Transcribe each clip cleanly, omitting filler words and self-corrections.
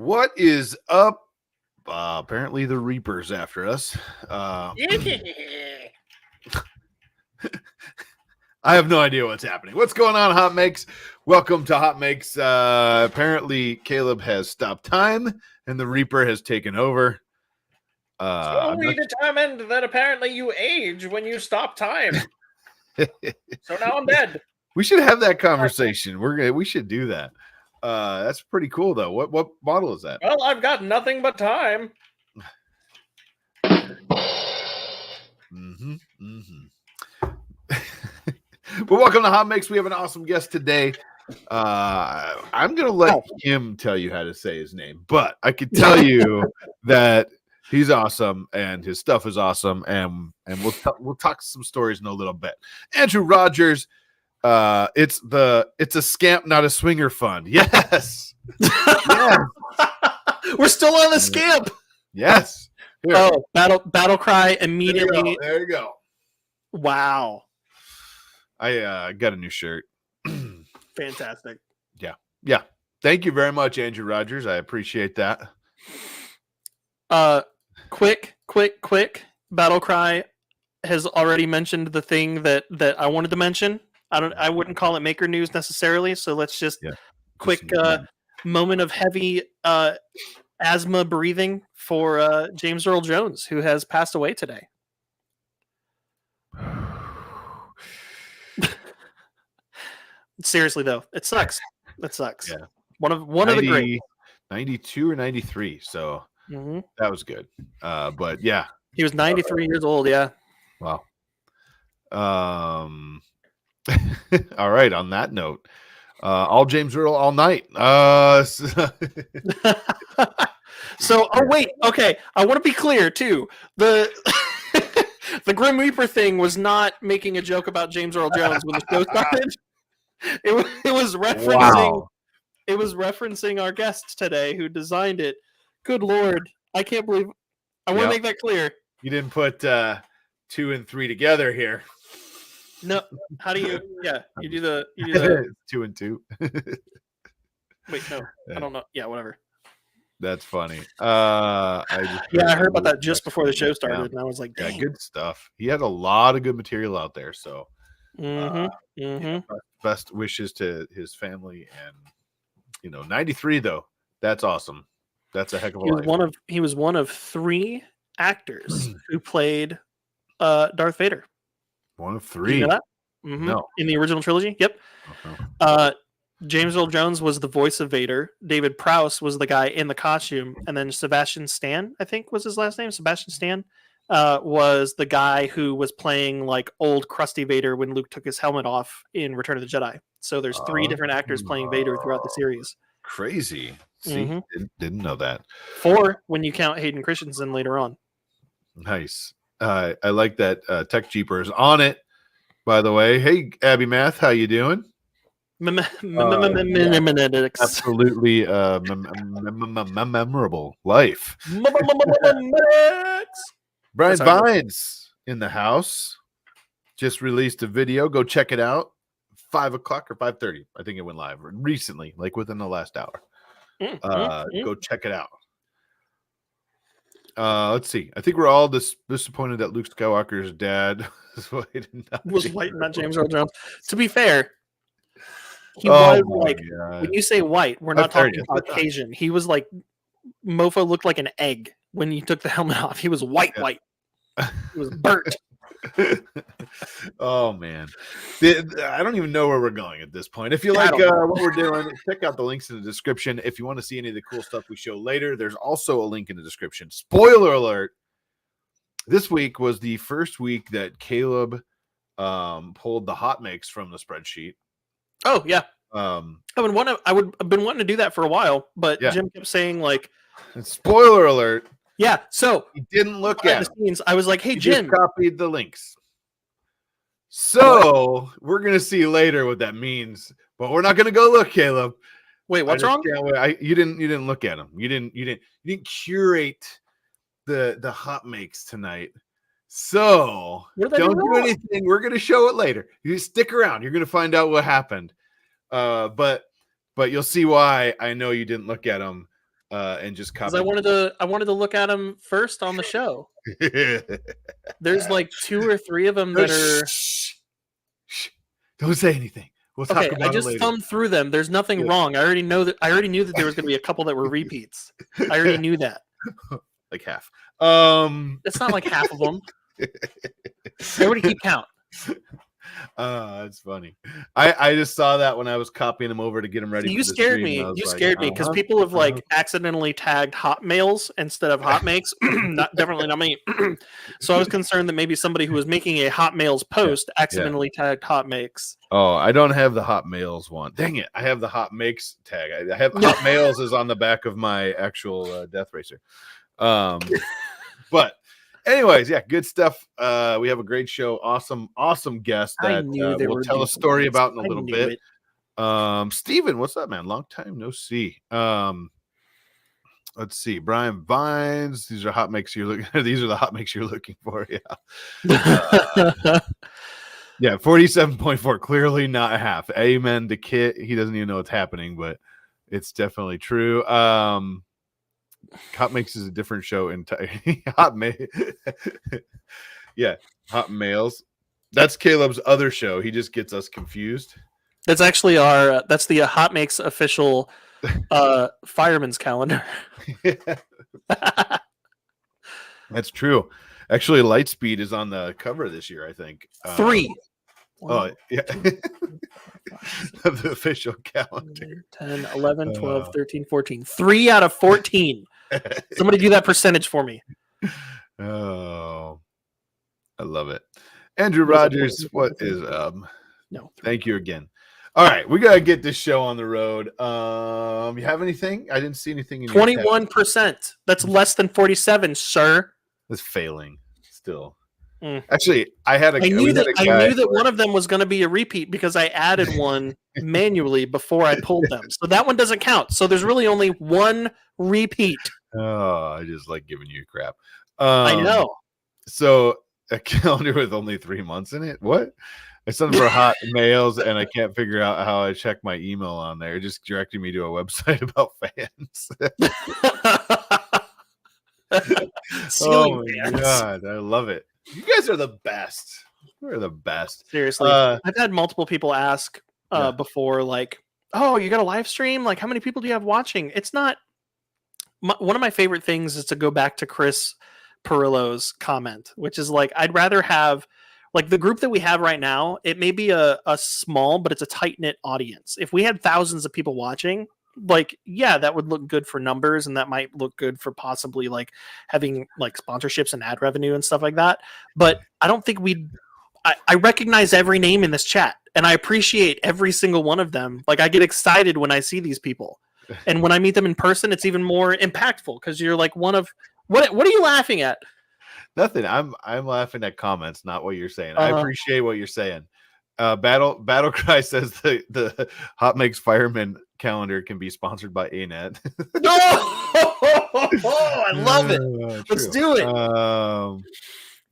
What is up? Apparently the Reaper's after us. I have no idea what's happening. What's going on, Hot Makes? Welcome to Hot Makes. Apparently Caleb has stopped time and the Reaper has taken over. Only determined that apparently you age when you stop time. So now I'm dead. We should have that conversation. We should do that. That's pretty cool though. What model is that? Well, I've got nothing but time. But welcome to Hot Makes. We have an awesome guest today. I'm gonna let him tell you how to say his name, but I can tell you that he's awesome and his stuff is awesome, and we'll talk some stories in a little bit. Andrew Rogers. It's a scamp, not a swinger fund. Yes. Yes. We're still on the scamp. Yes. Here. Oh, battle cry immediately. There you go. Wow. I got a new shirt. Fantastic. Yeah. Thank you very much, Andrew Rogers. I appreciate that. Quick. Battle cry has already mentioned the thing that I wanted to mention. I wouldn't call it maker news necessarily, so let's just quick moment of heavy asthma breathing for James Earl Jones, who has passed away today. Seriously though, it sucks. It sucks. Yeah. One of the great 92 or 93, so that was good. But yeah. He was 93 years old, yeah. Wow. All right, on that note, all James Earl all night. So, wait, okay. I want to be clear too. The Grim Reaper thing was not making a joke about James Earl Jones when the show started. It was referencing. Wow. It was referencing our guest today who designed it. Good Lord, I can't believe. I want to make that clear. You didn't put 2 and 3 together here. No, how do you? Yeah, you do the 2 and 2. Wait, no, I don't know. Yeah, whatever. That's funny. I heard about that just before the show started, and I was like, dang. Yeah, good stuff. He had a lot of good material out there. So, best wishes to his family, and 93 though. That's awesome. That's a heck of a life. He was one of 3 actors who played Darth Vader. One of 3. You know that? No. In the original trilogy? Yep. James Earl Jones was the voice of Vader. David Prowse was the guy in the costume. And then Sebastian Stan, I think was his last name. Sebastian Stan was the guy who was playing like old crusty Vader when Luke took his helmet off in Return of the Jedi. So there's 3 different actors playing Vader throughout the series. Crazy. See, didn't know that. 4 when you count Hayden Christensen later on. Nice. I like that Tech Jeeper is on it, by the way. Hey, Abby Math, how you doing? Mimetics. Absolutely memorable life. Brian Vines in the house. Just released a video. Go check it out. 5 o'clock or 5:30. I think it went live recently, like within the last hour. Go check it out. Let's see. I think we're all disappointed that Luke Skywalker's dad was white, not James Earl Jones. To be fair, he was like, when you say white, we're not talking Caucasian. He was like, mofo looked like an egg when you took the helmet off. He was white. He was burnt. Oh man, I don't even know where we're going at this point. If you like what we're doing, check out the links in the description. If you want to see any of the cool stuff we show later, there's also a link in the description. Spoiler alert, this week was the first week that Caleb pulled the hot mix from the spreadsheet. Oh yeah. I've been wanting to do that for a while, but Jim kept saying like, spoiler alert. Yeah, so he didn't look at the scenes. I was like, "Hey, Jim, just copied the links." So we're gonna see later what that means, but we're not gonna go look, Caleb. Wait, what's wrong? You didn't look at them. You didn't curate the hot makes tonight. So don't do anything. We're gonna show it later. You stick around. You're gonna find out what happened. But you'll see why I know you didn't look at them. and just copy. I wanted to look at them first on the show. There's like 2 or 3 of them that are. Shh. Don't say anything. We'll talk about it later. I just thumbed through them. There's nothing wrong. I already knew that there was going to be a couple that were repeats. I already knew that. Like half. It's not like half of them. Everybody keep count. That's funny. I just saw that when I was copying them over to get them ready. You scared me. You scared me because people have like accidentally tagged hot mails instead of hot makes. Definitely not me. So I was concerned that maybe somebody who was making a hot mails post accidentally tagged hot makes. Oh, I don't have the hot mails one. Dang it! I have the hot makes tag. I have hot mails is on the back of my actual Death Racer. But. Anyways, yeah, good stuff. We have a great show. Awesome guest that we'll tell a story about in a little bit. Steven, what's up, man? Long time no see. Let's see. Brian Vines. These are hot makes you're looking. These are the hot makes you're looking for. Yeah. Yeah, 47.4. Clearly not half. Amen to Kit. He doesn't even know what's happening, but it's definitely true. Hot Makes is a different show entirely. Yeah, Hot Males. That's Caleb's other show. He just gets us confused. That's actually that's the Hot Makes official fireman's calendar. That's true. Actually, Lightspeed is on the cover this year, I think. 3. Oh, yeah. Of the official calendar. 10, 11, 12, 13, 14. 3 out of 14. Somebody do that percentage for me. Oh, I love it. Andrew Rogers, what is no? Thank you again. All right, we gotta get this show on the road. You have anything? I didn't see anything in 21%. That's less than 47, sir. That's failing still. Actually, I knew that one of them was going to be a repeat because I added one manually before I pulled them. So that one doesn't count. So there's really only one repeat. Oh, I just like giving you crap. I know. So a calendar with only 3 months in it? What? I sent for hot mails and I can't figure out how I check my email on there. It just directed me to a website about fans. Oh my God, I love it. You guys are the best. We're the best. Seriously. I've had multiple people ask before, like, oh, you got a live stream? Like, how many people do you have watching? It's not. One of my favorite things is to go back to Chris Perillo's comment, which is like, I'd rather have, like, the group that we have right now, it may be a small, but it's a tight-knit audience. If we had thousands of people watching, like, yeah, that would look good for numbers, and that might look good for possibly like having like sponsorships and ad revenue and stuff like that. But I don't think I recognize every name in this chat, and I appreciate every single one of them. Like, I get excited when I see these people, and when I meet them in person, it's even more impactful because you're like one of what are you laughing at? Nothing. I'm laughing at comments, not what you're saying. I appreciate what you're saying. Battle Cry says the Hot Makes Fireman calendar can be sponsored by ANET. I love it. Let's do it.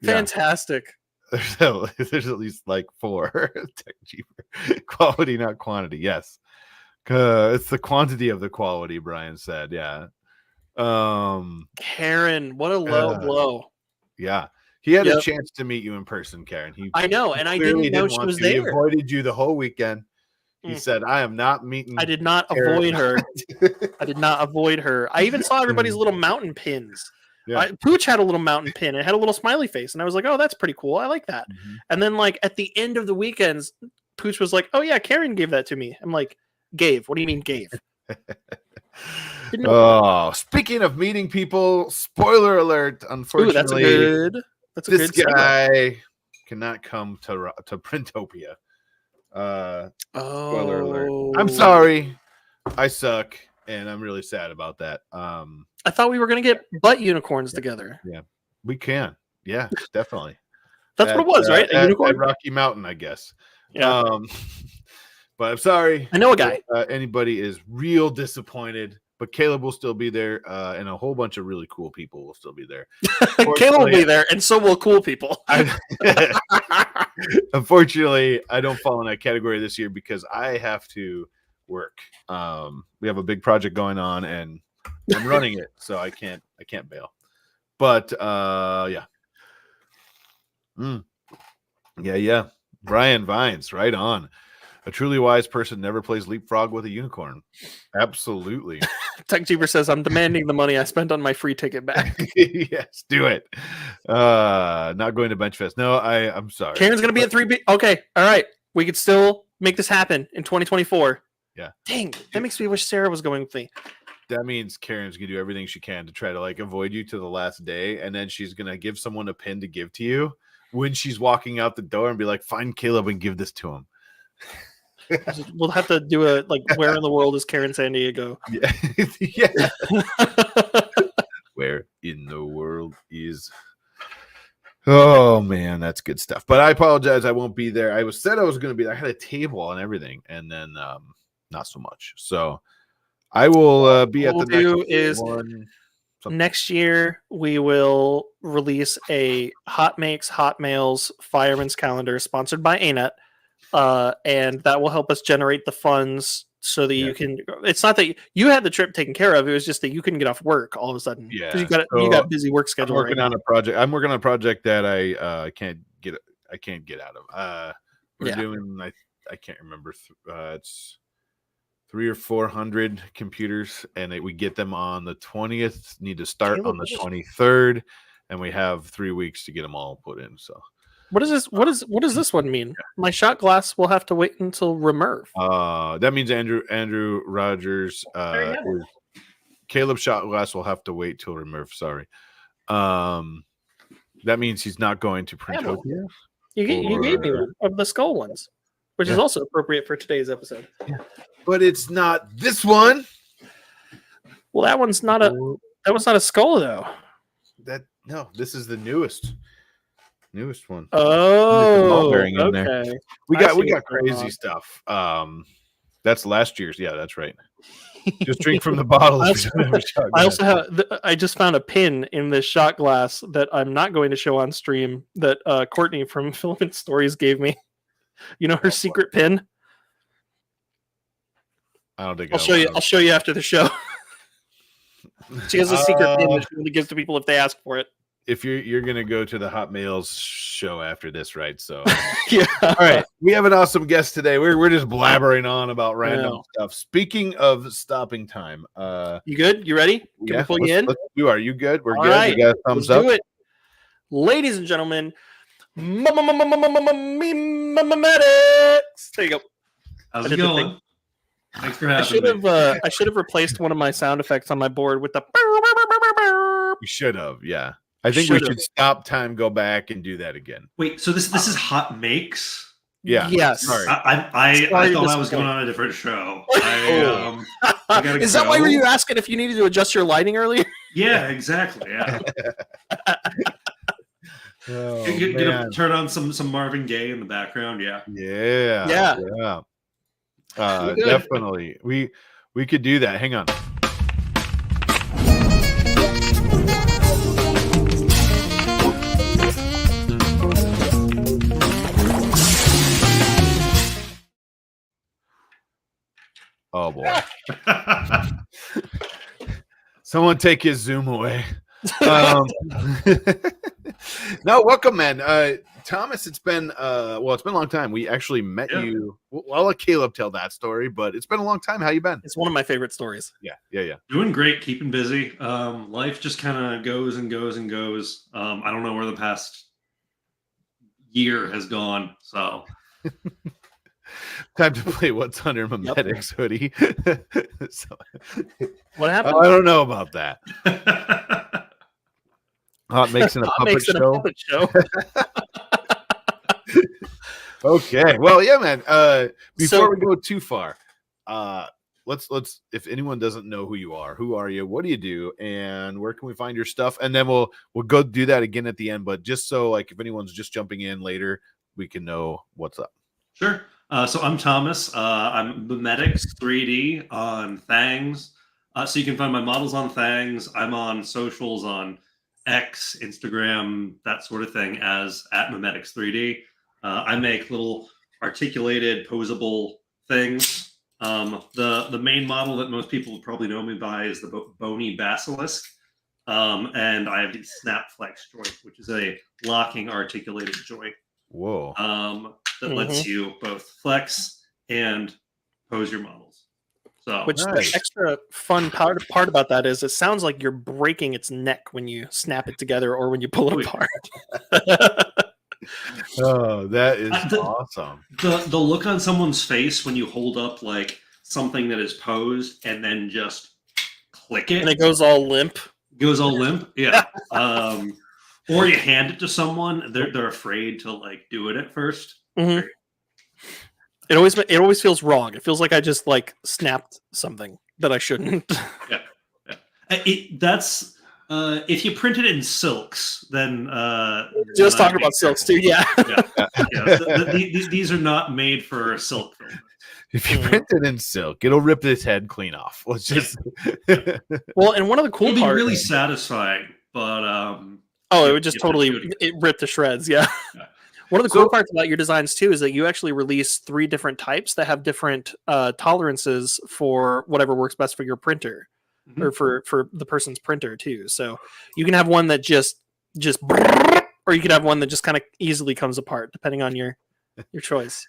Fantastic. There's at least like 4. Tech cheaper. Quality, not quantity. Yes. It's the quantity of the quality, Brian said. Yeah. Karen, what a low blow. Yeah. He had a chance to meet you in person, Karen. I know, and I didn't know she was there. He avoided you the whole weekend. He said, I am not meeting. I did not avoid her. I did not avoid her. I even saw everybody's little mountain pins. Yeah. Pooch had a little mountain pin. It had a little smiley face. And I was like, oh, that's pretty cool. I like that. Mm-hmm. And then, like, at the end of the weekends, Pooch was like, oh, yeah, Karen gave that to me. I'm like, gave? What do you mean gave? Oh, speaking of meeting people, spoiler alert, unfortunately. This guy cannot come to Printopia. Spoiler alert. I'm sorry. I suck, and I'm really sad about that. I thought we were going to get butt unicorns together. Yeah, we can. Yeah, definitely. That's what it was, right? A unicorn? At Rocky Mountain, I guess. Yeah. But I'm sorry. I know a guy. Anybody is real disappointed. But Caleb will still be there, and a whole bunch of really cool people will still be there. Caleb will be there, and so will cool people. Unfortunately, I don't fall in that category this year because I have to work. We have a big project going on, and I'm running it, so I can't bail. But yeah. Yeah. Brian Vines, right on. A truly wise person never plays leapfrog with a unicorn. Absolutely. Tech Jeeper says, I'm demanding the money I spent on my free ticket back. Yes, do it. Not going to Benchfest. No, I'm sorry. Karen's going to be at 3B. Okay. All right. We could still make this happen in 2024. Yeah. Dang. That makes me wish Sarah was going with me. That means Karen's going to do everything she can to try to like avoid you to the last day. And then she's going to give someone a pin to give to you when she's walking out the door and be like, find Caleb and give this to him. We'll have to do a like, where in the world is Karen San Diego? Yeah. Yeah. Where in the world is? Oh man, that's good stuff. But I apologize, I won't be there. I was going to be there. I had a table and everything, and then not so much. So I will be at the next one. Next year we will release a Hot Makes Hot Mails Fireman's Calendar sponsored by ANET. And that will help us generate the funds so that you can. It's not that you had the trip taken care of; it was just that you couldn't get off work all of a sudden. Yeah, you got busy work schedule. I'm working on a project that I can't get out of. We're doing. I can't remember. It's 300 or 400 computers, and we get them on the 20th. Need to start on the 23rd, and we have 3 weeks to get them all put in. So. What is this? What does this one mean? My shot glass will have to wait until Remerve. That means Andrew Rogers. Caleb shot glass will have to wait till Remerve. Sorry. That means he's not going to Printopia. You gave me one of the skull ones, which is also appropriate for today's episode. Yeah. But it's not this one. Well, that one's not a skull though. This is the newest one. Oh, okay. We got crazy stuff. That's last year's. Yeah, that's right. Just drink from the bottle. I just found a pin in this shot glass that I'm not going to show on stream that Courtney from Filament Stories gave me. You know her secret pin. I don't think I'll show you. I'll show you after the show. She has a secret pin that she only gives to people if they ask for it. If you're gonna go to the Hot Mails show after this, right? So yeah. All right, we have an awesome guest today. We're just blabbering on about random stuff. Speaking of stopping time, you good? You ready? Can we pull you in? You are. You good? We're all good. Right. You got a thumbs up. Do it, ladies and gentlemen. Mimetics. There you go. How's it going? Thanks for having me. I should have replaced one of my sound effects on my board with the. You should have. Yeah. I think we should stop time, go back, and do that again. Wait, so this is Hot Makes? Yeah. Yes. Sorry. I thought I was going on a different show. Is that why were you asking if you needed to adjust your lighting earlier? Yeah, exactly. Yeah. Get to turn on some Marvin Gaye in the background. Yeah. Yeah. Definitely. We could do that. Hang on. Oh boy. Someone take his Zoom away. No, welcome, man. Thomas, it's been a long time. We actually met you. I'll let Caleb tell that story, but it's been a long time. How you been? It's one of my favorite stories. Yeah. Doing great, keeping busy. Life just kind of goes and goes and goes. I don't know where the past year has gone, so time to play What's Under Mimetics hoodie. So, what happened? I don't know about that. Hot Makes in a puppet show. Okay. Well, yeah, man. Before we go too far, let's if anyone doesn't know who you are you? What do you do? And where can we find your stuff? And then we'll go do that again at the end. But just so like if anyone's just jumping in later, we can know what's up. Sure. So I'm Thomas. I'm Mimetics3D on Thangs. So you can find my models on Thangs. I'm on socials on X, Instagram, that sort of thing as at Mimetics3D. I make little articulated, posable things The main model that most people probably know me by is the Bony Basilisk. And I have the Snap Flex joint, which is a locking articulated joint. Whoa. That lets you both flex and pose your models. So, which the extra fun part about that is it sounds like you're breaking its neck when you snap it together or when you pull it apart. Oh, that is awesome. The look on someone's face when you hold up like something that is posed and then just click it. And it goes all limp. Yeah. Or you hand it to someone, they're afraid to like do it at first. Mm-hmm. It always feels wrong. It feels like I just like snapped something that I shouldn't. That's if you print it in silks, then just talking about silks too. Yeah. These are not made for silk filament. If you print it in silk, it'll rip this head clean off. Let's just. Well, and one of the cool parts, parts, really satisfying, but it would just totally rip to shreds. Yeah. One of the cool parts about your designs too is that you actually release 3 different types that have different tolerances for whatever works best for your printer, or for the person's printer too. So you can have one that just, or you could have one that just kind of easily comes apart, depending on your choice.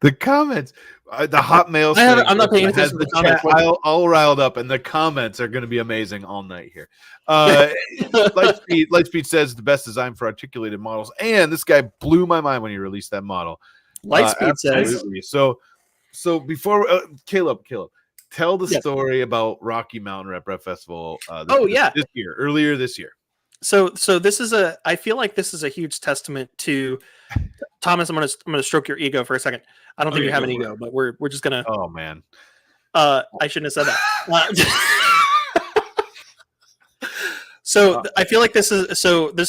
The comments, the Hotmail. I'm not paying attention to the comments. All riled up, and the comments are going to be amazing all night here. Lightspeed says the best design for articulated models, and this guy blew my mind when he released that model. Lightspeed says so. Before Caleb, tell the story about Rocky Mountain Rep Festival. Earlier this year. So this is I feel like this is a huge testament to Thomas. I'm gonna stroke your ego for a second. I don't think you have an ego, but we're just gonna. Oh man. I shouldn't have said that. So I feel like this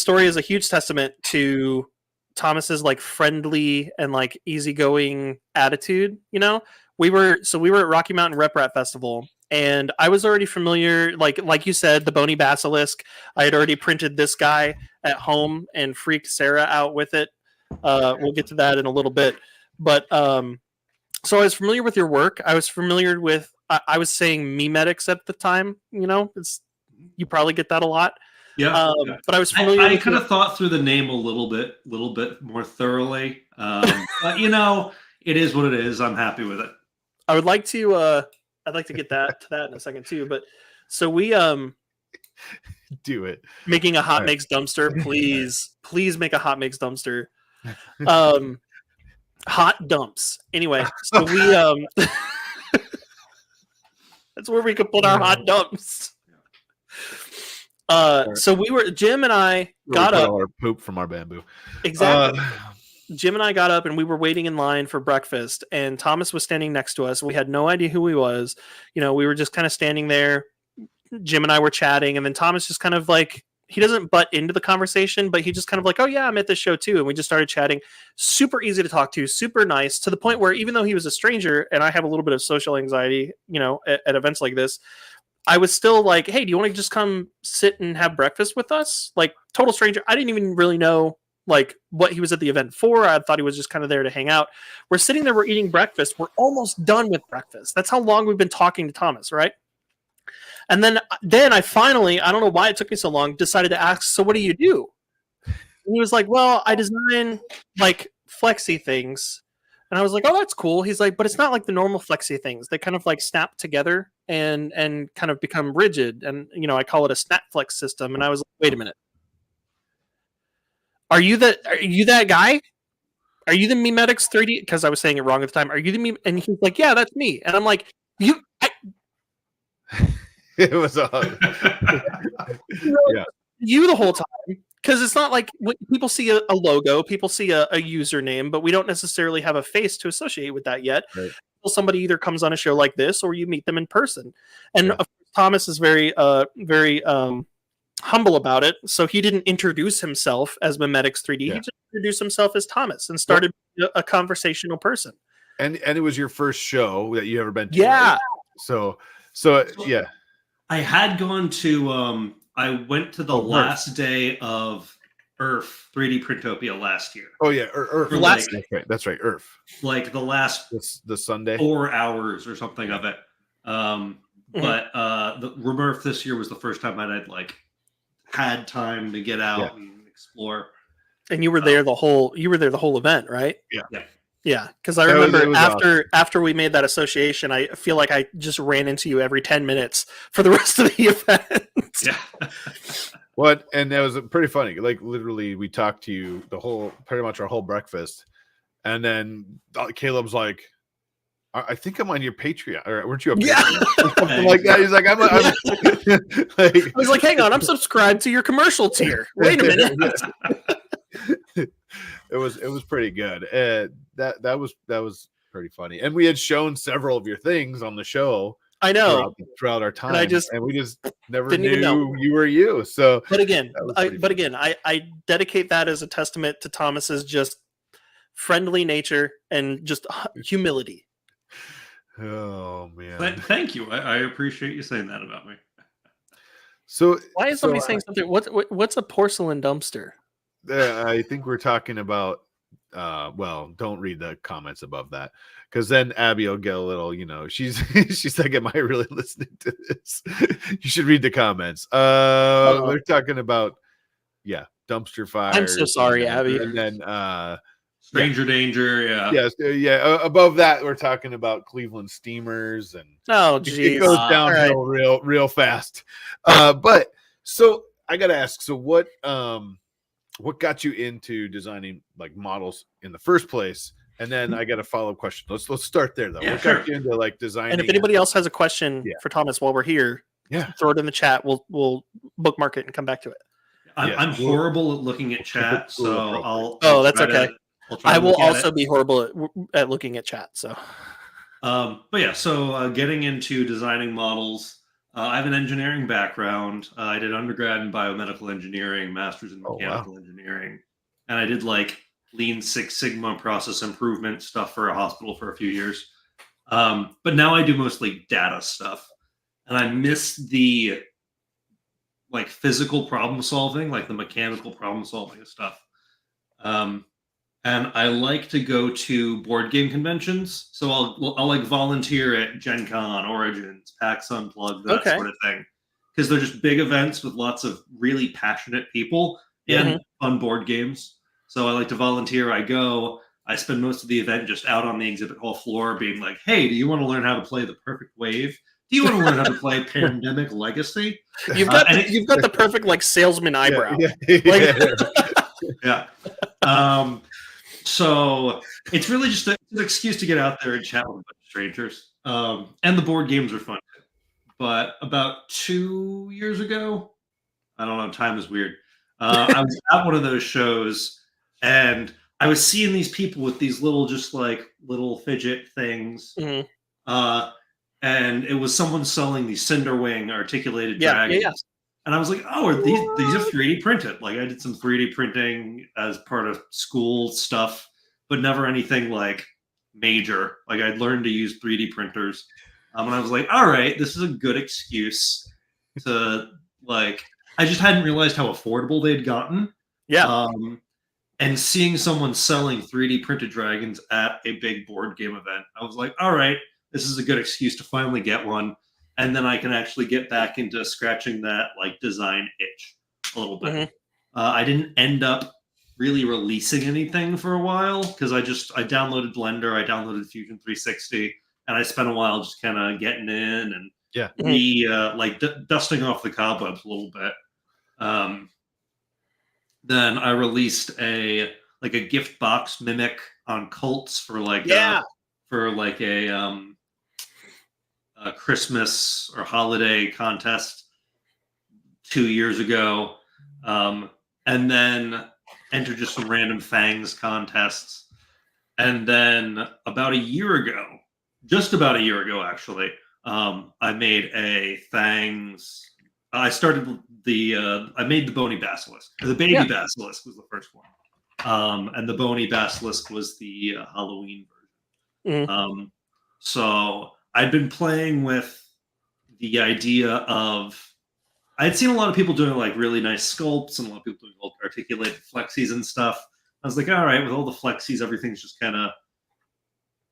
story is a huge testament to Thomas's like friendly and like easygoing attitude. You know, we were at Rocky Mountain Rep Rat Festival. And I was already familiar, like you said, the Bony Basilisk. I had already printed this guy at home and freaked Sarah out with it. We'll get to that in a little bit. But so I was familiar with your work. I was familiar with, I was saying Mimetics at the time. You know, you probably get that a lot. Yeah. But I was familiar. I kind of thought through the name a little bit more thoroughly. But you know, it is what it is. I'm happy with it. I would like to. I'd like to get to that in a second too, but so we do it. Making a hot mix dumpster, please make a hot mix dumpster. Hot dumps. Anyway, so we that's where we could put our hot dumps. So Jim and I got up. Our poop from our bamboo. Exactly. Jim and I got up and we were waiting in line for breakfast, and Thomas was standing next to us. We had no idea who he was. You know, we were just kind of standing there. Jim and I were chatting, and then Thomas just kind of like, he doesn't butt into the conversation, but he just kind of like, oh yeah, I'm at this show too. And we just started chatting. Super easy to talk to, super nice, to the point where even though he was a stranger and I have a little bit of social anxiety, you know, at events like this, I was still like, hey, do you want to just come sit and have breakfast with us? Like, total stranger. I didn't even really know like what he was at the event for. I thought he was just kind of there to hang out. We're sitting there, we're eating breakfast. We're almost done with breakfast. That's how long we've been talking to Thomas, right? And then I finally, I don't know why it took me so long, decided to ask, so what do you do? And he was like, well, I design like Flexy things. And I was like, oh, that's cool. He's like, but it's not like the normal Flexy things. They kind of like snap together and kind of become rigid. And, you know, I call it a snap flex system. And I was like, wait a minute. Are you that guy? Are you the Mimetics3D? Because I was saying it wrong at the time. Are you the Mim? And he's like, yeah, that's me. And I'm like, it was yeah. You the whole time. Because it's not like when people see a logo, people see a username, but we don't necessarily have a face to associate with that yet. Right. Until somebody either comes on a show like this or you meet them in person. And Thomas is very humble about it, so he didn't introduce himself as Mimetics3D. He just introduced himself as Thomas and started a conversational person. And it was your first show that you ever been to. Yeah. Right? So yeah. I had gone to I went to the last day of Earth 3D Printopia last year. Oh yeah, Earth. That's right. Earth. Like the last the Sunday 4 hours or something of it. But the Rebirth this year was the first time I'd like had time to get out and explore. And you were there the whole event, right? Yeah. Yeah, because I remember after we made that association, I feel like I just ran into you every 10 minutes for the rest of the event. Yeah. What? And that was pretty funny. Like literally, we talked to you pretty much our whole breakfast, and then Caleb's like, "I think I'm on your Patreon, or weren't you? Something like that." He's like, "I'm like, I was like, hang on, I'm subscribed to your commercial tier. Wait a minute." It was pretty good. That was pretty funny, and we had shown several of your things on the show. I know throughout our time, and we just never knew you were you. So, but again, I dedicate that as a testament to Thomas's just friendly nature and just humility. Oh man! Thank you. I appreciate you saying that about me. So, why is somebody saying something? What's a porcelain dumpster? I think we're talking about. Well, don't read the comments above that, because then Abby will get a little. She's like, "Am I really listening to this?" You should read the comments. They're talking about dumpster fire. I'm so sorry, Abby. And then Stranger danger. Yeah. Yes. Above that, we're talking about Cleveland Steamers, and geez, it goes downhill real fast. But so I gotta ask. So what got you into designing like models in the first place? And then I got a follow-up question. Let's start there though. What got you into like designing? And if anybody else has a question for Thomas while we're here, throw it in the chat. We'll bookmark it and come back to it. I'm horrible at looking at chat, so I'll. That's okay. I will also be horrible at looking at chat. So, so getting into designing models. I have an engineering background. I did undergrad in biomedical engineering, master's in mechanical engineering, and I did like Lean Six Sigma process improvement stuff for a hospital for a few years. But now I do mostly data stuff, and I miss the like physical problem solving, like the mechanical problem solving stuff. And I like to go to board game conventions. So I'll like volunteer at Gen Con, Origins, PAX Unplugged, that sort of thing. Because they're just big events with lots of really passionate people and fun board games. So I like to volunteer. I go. I spend most of the event just out on the exhibit hall floor being like, hey, do you want to learn how to play the perfect wave? Do you want to learn how to play Pandemic Legacy? You've got the perfect like salesman eyebrow. Yeah. So it's really just an excuse to get out there and chat with a bunch of strangers. And the board games are fun. But about 2 years ago, I don't know, time is weird. I was at one of those shows and I was seeing these people with these little fidget things. And it was someone selling these Cinderwing articulated dragons. Yeah. And I was like, oh, these are 3D printed. Like I did some 3D printing as part of school stuff, but never anything like major. Like I'd learned to use 3D printers. And I was like, all right, this is a good excuse to like, I just hadn't realized how affordable they'd gotten. Yeah. And seeing someone selling 3D printed dragons at a big board game event, I was like, all right, this is a good excuse to finally get one. And then I can actually get back into scratching that like design itch a little bit. I didn't end up really releasing anything for a while because I downloaded Blender, I downloaded Fusion 360, and I spent a while just kind of getting in and dusting off the cobwebs a little bit. Then I released a gift box mimic on Cults for a Christmas or holiday contest 2 years ago, and then entered just some random Fangs contests. And then about a year ago actually, I made a Fangs. I made the Bony Basilisk. The Baby Basilisk was the first one, and the Bony Basilisk was the Halloween version. So I'd been playing with the idea of I'd seen a lot of people doing like really nice sculpts and a lot of people doing articulated flexies and stuff. I was like, all right, with all the flexies, everything's just kind of,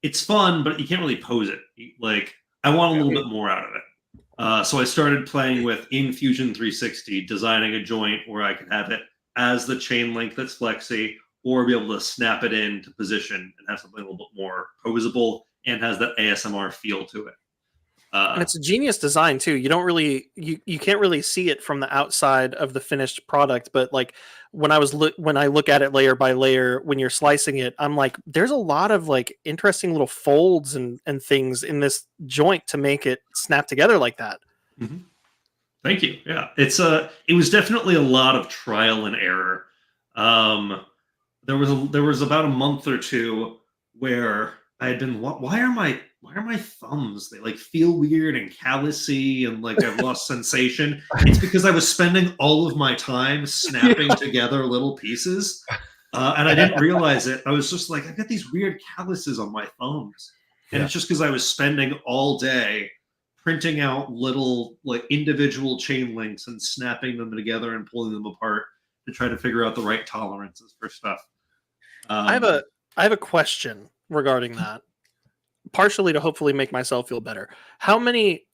it's fun, but you can't really pose it. Like, I want a little bit more out of it. So I started playing with in Fusion 360, designing a joint where I could have it as the chain link that's flexy, or be able to snap it into position and have something a little bit more posable and has that ASMR feel to it. And it's a genius design too. You don't really, you can't really see it from the outside of the finished product, but like when I look at it layer by layer, when you're slicing it, I'm like, there's a lot of like interesting little folds and things in this joint to make it snap together like that. Mm-hmm. Thank you. Yeah, it was definitely a lot of trial and error. There was about a month or two where I had been, why are my thumbs, they like feel weird and callousy and like I've lost sensation. It's because I was spending all of my time snapping together little pieces, and I didn't realize it. I was just like, I've got these weird calluses on my thumbs, and it's just because I was spending all day printing out little like individual chain links and snapping them together and pulling them apart to try to figure out the right tolerances for stuff. I have a question regarding that, partially to hopefully make myself feel better. How many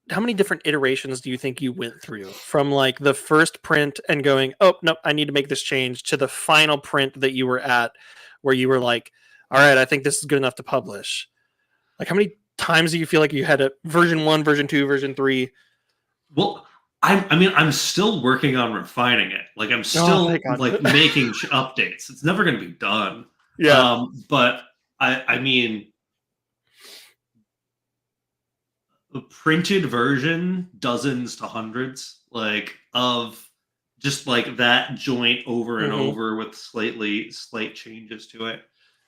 different iterations do you think you went through from like the first print and going, oh no, I need to make this change, to the final print that you were at where you were like, all right, I think this is good enough to publish? Like, how many times do you feel like you had a version 1, version 2, version 3? Well, I'm still working on refining it. Like, I'm still like making updates. It's never going to be done. Yeah. But I mean, the printed version, dozens to hundreds, like of just like that joint over and over with slight changes to it.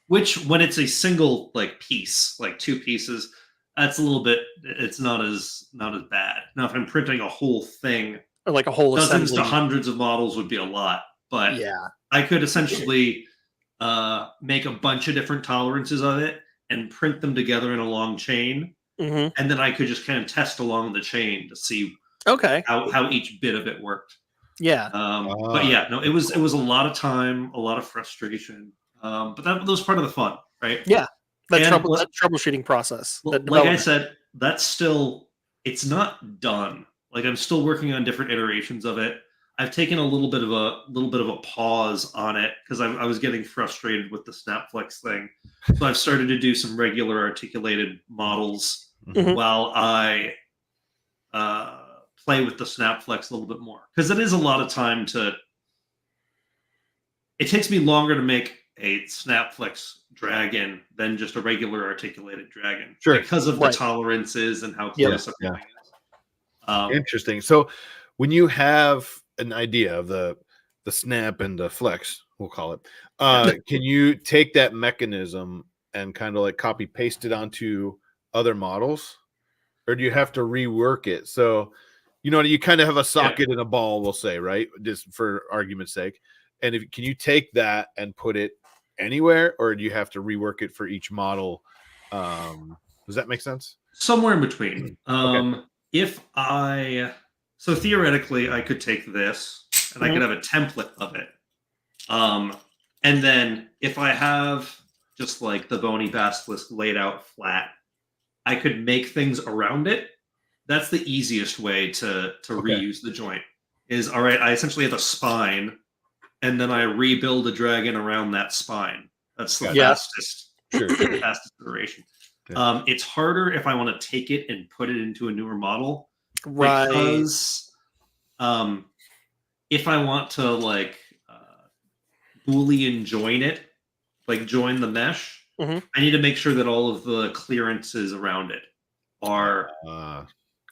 Which, when it's a single like piece, like 2 pieces, that's a little bit. It's not as bad. Now, if I'm printing a whole thing, or like a whole dozens assembly, to hundreds of models would be a lot. But yeah, I could essentially make a bunch of different tolerances of it and print them together in a long chain, and then I could just kind of test along the chain to see how each bit of it worked. Yeah. But yeah, no, it was a lot of time, a lot of frustration. But that was part of the fun, right? Yeah, that troubleshooting process. Like I said, that's still, it's not done. Like, I'm still working on different iterations of it. I've taken a little bit of a pause on it because I was getting frustrated with the Snapflex thing. So I've started to do some regular articulated models while I play with the Snapflex a little bit more, because it is a lot of time to. It takes me longer to make a Snapflex dragon than just a regular articulated dragon, because of the tolerances and how close everything is. Interesting. So when you have an idea of the snap and the flex, we'll call it, can you take that mechanism and kind of like copy paste it onto other models, or do you have to rework it? So, you know, you kind of have a socket and a ball, we'll say, right? Just for argument's sake. And can you take that and put it anywhere, or do you have to rework it for each model? Does that make sense? Somewhere in between. So theoretically, I could take this and I could have a template of it. And then if I have just like the bony basilisk laid out flat, I could make things around it. That's the easiest way to reuse the joint. Is, all right, I essentially have a spine, and then I rebuild a dragon around that spine. That's the fastest iteration. It's harder if I want to take it and put it into a newer model. Right. Because if I want to like Boolean join it, like join the mesh, I need to make sure that all of the clearances around it are.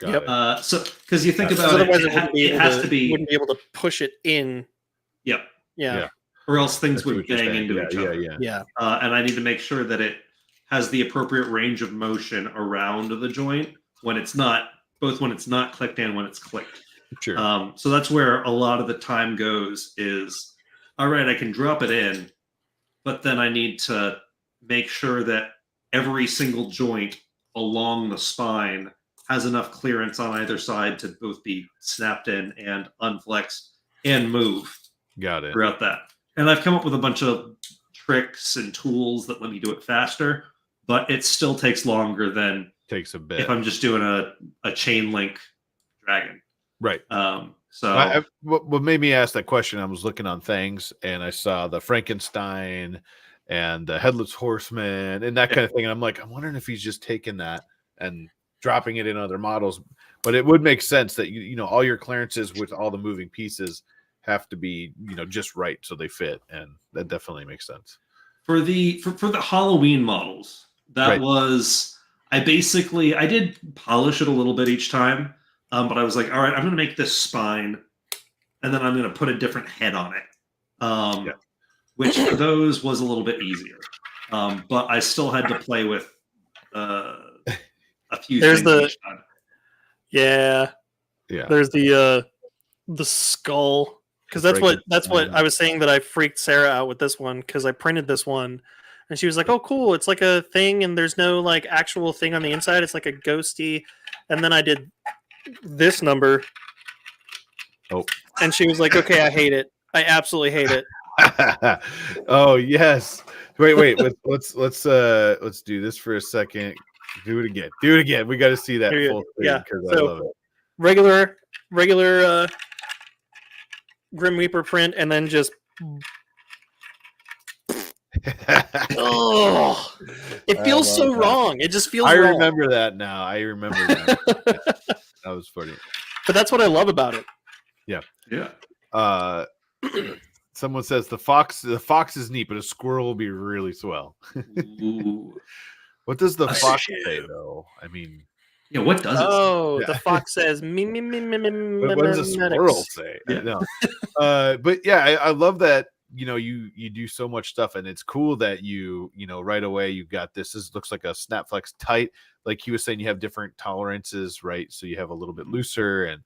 So because you think about it, it has to be. Wouldn't be able to push it in. Yep. Yeah. Or else things would bang into each other. Yeah. And I need to make sure that it has the appropriate range of motion around the joint when it's not, both when it's not clicked and when it's clicked. Sure. So that's where a lot of the time goes is, all right, I can drop it in, but then I need to make sure that every single joint along the spine has enough clearance on either side to both be snapped in and unflexed and move. Got it. Throughout that. And I've come up with a bunch of tricks and tools that let me do it faster, but it still takes longer than takes a bit if I'm just doing a chain link dragon. Right. So what made me ask that question, I was looking on things and I saw the Frankenstein and the Headless Horseman and that kind of thing. And I'm like, I'm wondering if he's just taking that and dropping it in other models. But it would make sense that you know all your clearances with all the moving pieces have to be just right so they fit, and that definitely makes sense. For the Halloween models, that was I did polish it a little bit each time, but I was like, all right, I'm going to make this spine, and then I'm going to put a different head on it, which for those was a little bit easier, but I still had to play with a few things each time. Yeah. There's the skull, because that's what I was saying that I freaked Sarah out with this one because I printed this one, and she was like, "Oh, cool! It's like a thing, and there's no like actual thing on the inside. It's like a ghosty." And then I did this number. Oh. And she was like, "Okay, I hate it. I absolutely hate it." Oh yes. Wait. Let's do this for a second. Do it again. We got to see that full thing because I love it. Regular Grim Reaper print, and then just oh, it feels so wrong. It just feels wrong. I remember that now. That was funny. But that's what I love about it. Yeah. Someone says the fox is neat, but a squirrel will be really swell. Ooh. What does the fox say though? I mean, yeah, what does it say? Oh, the fox says me. What does a squirrel say? Yeah. No. But yeah, I love that. You do so much stuff, and it's cool that you right away you got this. This looks like a Snapflex tight. Like he was saying, you have different tolerances, right? So you have a little bit looser, and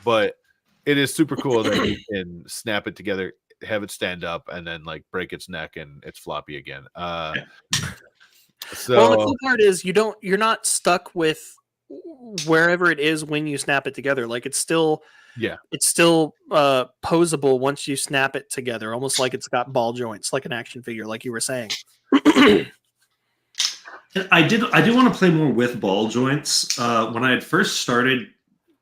but it is super cool that you can snap it together, have it stand up, and then like break its neck and it's floppy again. So well, the cool part is you're not stuck with wherever it is when you snap it together. Like it's still posable once you snap it together, almost like it's got ball joints, like an action figure, like you were saying. I do want to play more with ball joints. When I had first started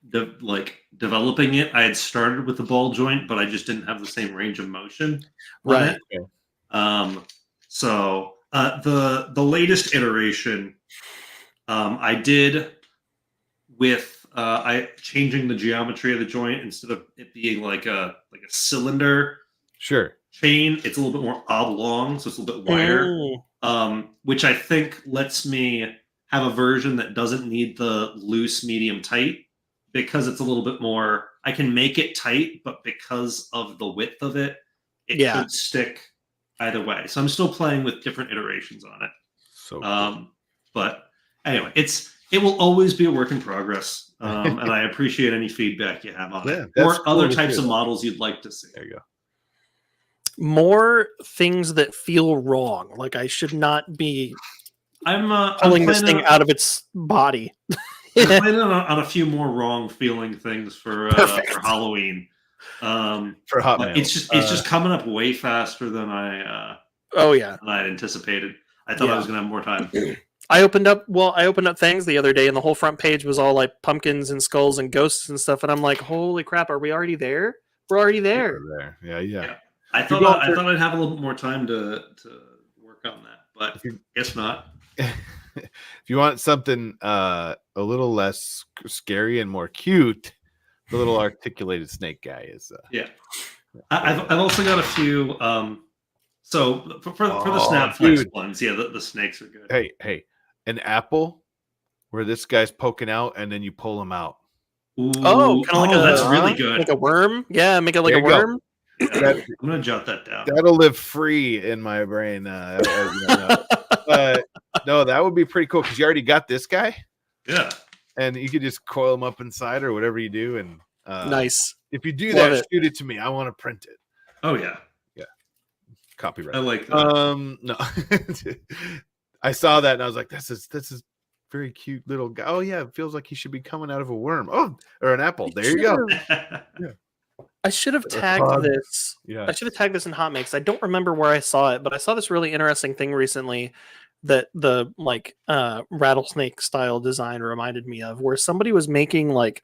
developing it, I had started with the ball joint, but I just didn't have the same range of motion. Right. So the latest iteration, I did with I changing the geometry of the joint instead of it being like a cylinder chain. It's a little bit more oblong, so it's a little bit wider, which I think lets me have a version that doesn't need the loose, medium, tight, because it's a little bit more. I can make it tight, but because of the width of it, it could stick either way. So I'm still playing with different iterations on it. So cool. But anyway, it will always be a work in progress, and I appreciate any feedback you have on it, or cool other types of models you'd like to see. There you go. More things that feel wrong. Like I should not be. I'm pulling this thing out of its body. I'm planning on a few more wrong feeling things for Halloween. For Hot Mail. It's just coming up way faster than I anticipated. I thought I was gonna have more time. I opened up things the other day, and the whole front page was all like pumpkins and skulls and ghosts and stuff, and I'm like, holy crap, are we already there? We're already there. Yeah. I thought I'd have a little bit more time to work on that, but guess not. If you want something a little less scary and more cute, the little articulated snake guy is. I've also got a few. So for the Snapflex ones, the snakes are good. Hey, an apple where this guy's poking out and then you pull him out. Ooh. That's really good. Like a worm? Yeah, make it like a worm. Yeah, I'm gonna jot that down. That'll live free in my brain. No, that would be pretty cool because you already got this guy. Yeah, and you could just coil him up inside or whatever you do. And nice. If you do that, shoot it to me. I want to print it. Oh yeah. Copyright. I like that. No. I saw that and I was like, this is very cute little guy. Oh yeah, it feels like he should be coming out of a worm. Oh, or an apple. There you go. I should have tagged this. Yeah. I should have tagged this in Hot Mix. I don't remember where I saw it, but I saw this really interesting thing recently that the rattlesnake style design reminded me of, where somebody was making like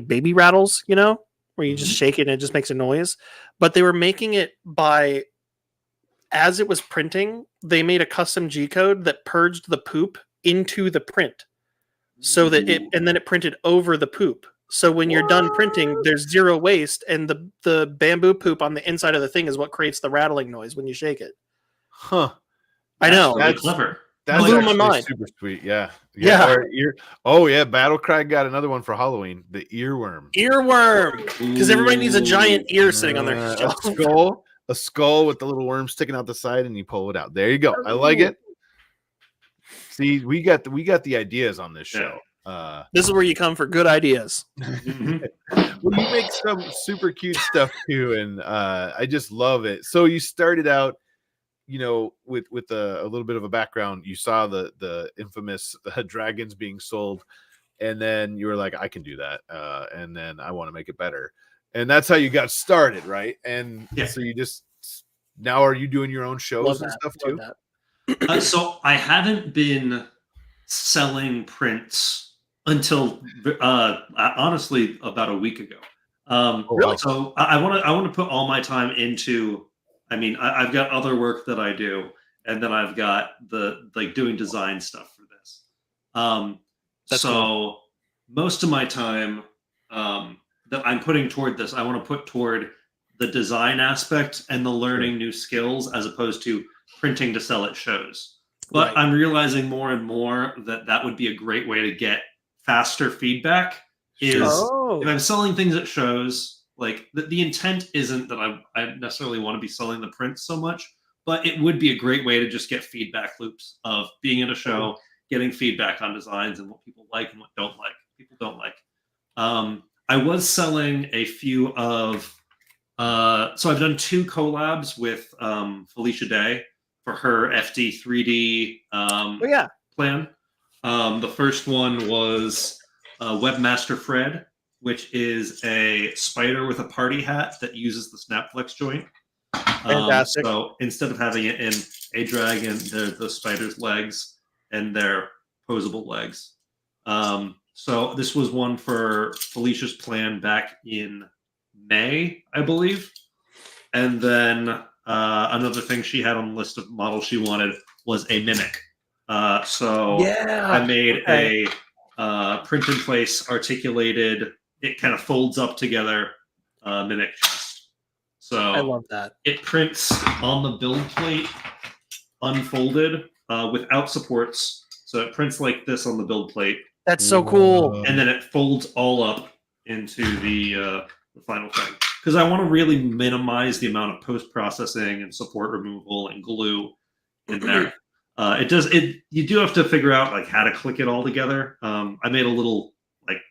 baby rattles, you know, where you just shake it and it just makes a noise. But they were making it by, as it was printing, they made a custom G code that purged the poop into the print, so that and then it printed over the poop. So when you're done printing, there's zero waste, and the bamboo poop on the inside of the thing is what creates the rattling noise when you shake it. Huh. I know. That's really clever. That's blew my mind. Super sweet. Yeah. Yeah. Oh yeah, Battle Cry got another one for Halloween. The earworm. Because everybody needs a giant ear sitting on their shelf. A skull with the little worm sticking out the side, and you pull it out. There you go. I like it. See, we got the ideas on this show. This is where you come for good ideas. Well, you make some super cute stuff too, and I just love it. So you started out, you know, with a little bit of a background. You saw the infamous dragons being sold, and then you were like, I can do that, and then I want to make it better, and that's how you got started, right? And so you just now are you doing your own shows and stuff too? So I haven't been selling prints until honestly about a week ago. Really? So I want to put all my time into. I mean, I've got other work that I do, and then I've got the doing design stuff for this. So cool. Most of my time that I'm putting toward this, I want to put toward the design aspect and the learning new skills, as opposed to printing to sell at shows. But I'm realizing more and more that would be a great way to get faster feedback. If I'm selling things at shows, like the intent isn't that I necessarily want to be selling the prints so much, but it would be a great way to just get feedback loops of being in a show, getting feedback on designs and what people like and what people don't like. I was selling a few of, so I've done 2 collabs with Felicia Day for her FD3D plan. The first one was Webmaster Fred, which is a spider with a party hat that uses the Snapflex joint. Fantastic. So instead of having it in a dragon, the spider's legs and their posable legs. So this was one for Felicia's plan back in May, I believe. And then another thing she had on the list of models she wanted was a mimic. I made a print in place articulated, it kind of folds up together mimic chest. So I love that. It prints on the build plate unfolded without supports. So it prints like this on the build plate. That's so cool. And then it folds all up into the final thing. Because I want to really minimize the amount of post-processing and support removal and glue in there. You do have to figure out like how to click it all together. I made a little like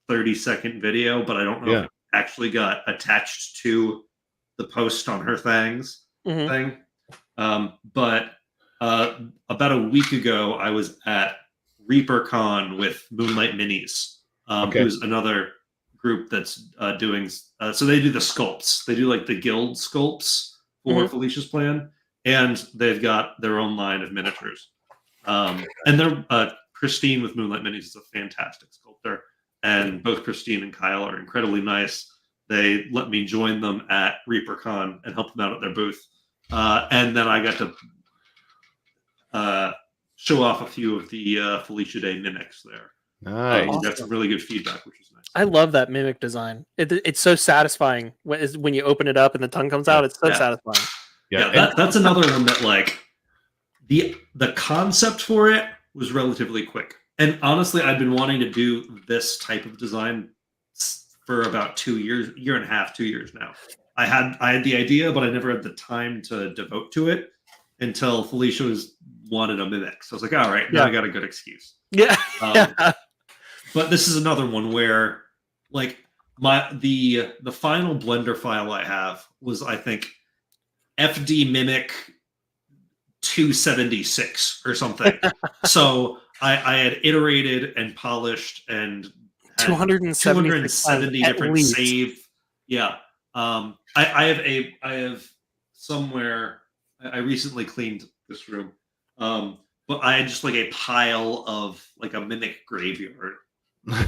30-second video, but I don't know if it actually got attached to the post on her thing. But about a week ago, I was at ReaperCon with Moonlight Minis, who's another group that's doing. So they do the sculpts. They do like the guild sculpts for Felicia's plan, and they've got their own line of miniatures. And they're Christine with Moonlight Minis is a fantastic sculptor, and both Christine and Kyle are incredibly nice. They let me join them at ReaperCon and help them out at their booth, and then I got to show off a few of the Felicia Day mimics there. Nice. Got some really good feedback, which is nice. I love that mimic design. It's so satisfying when you open it up and the tongue comes out. It's so satisfying. That's another one that like the concept for it was relatively quick. And honestly, I've been wanting to do this type of design for about 2 years, year and a half, 2 years now. I had the idea, but I never had the time to devote to it until Felicia wanted a mimic. So I was like, all right, now I got a good excuse. Yeah. But this is another one where like the final Blender file I have was, I think, FD Mimic 276 or something. So I had iterated and polished and had 270 different least. save. Yeah. I have somewhere. I recently cleaned this room. But I had just like a pile of like a mimic graveyard,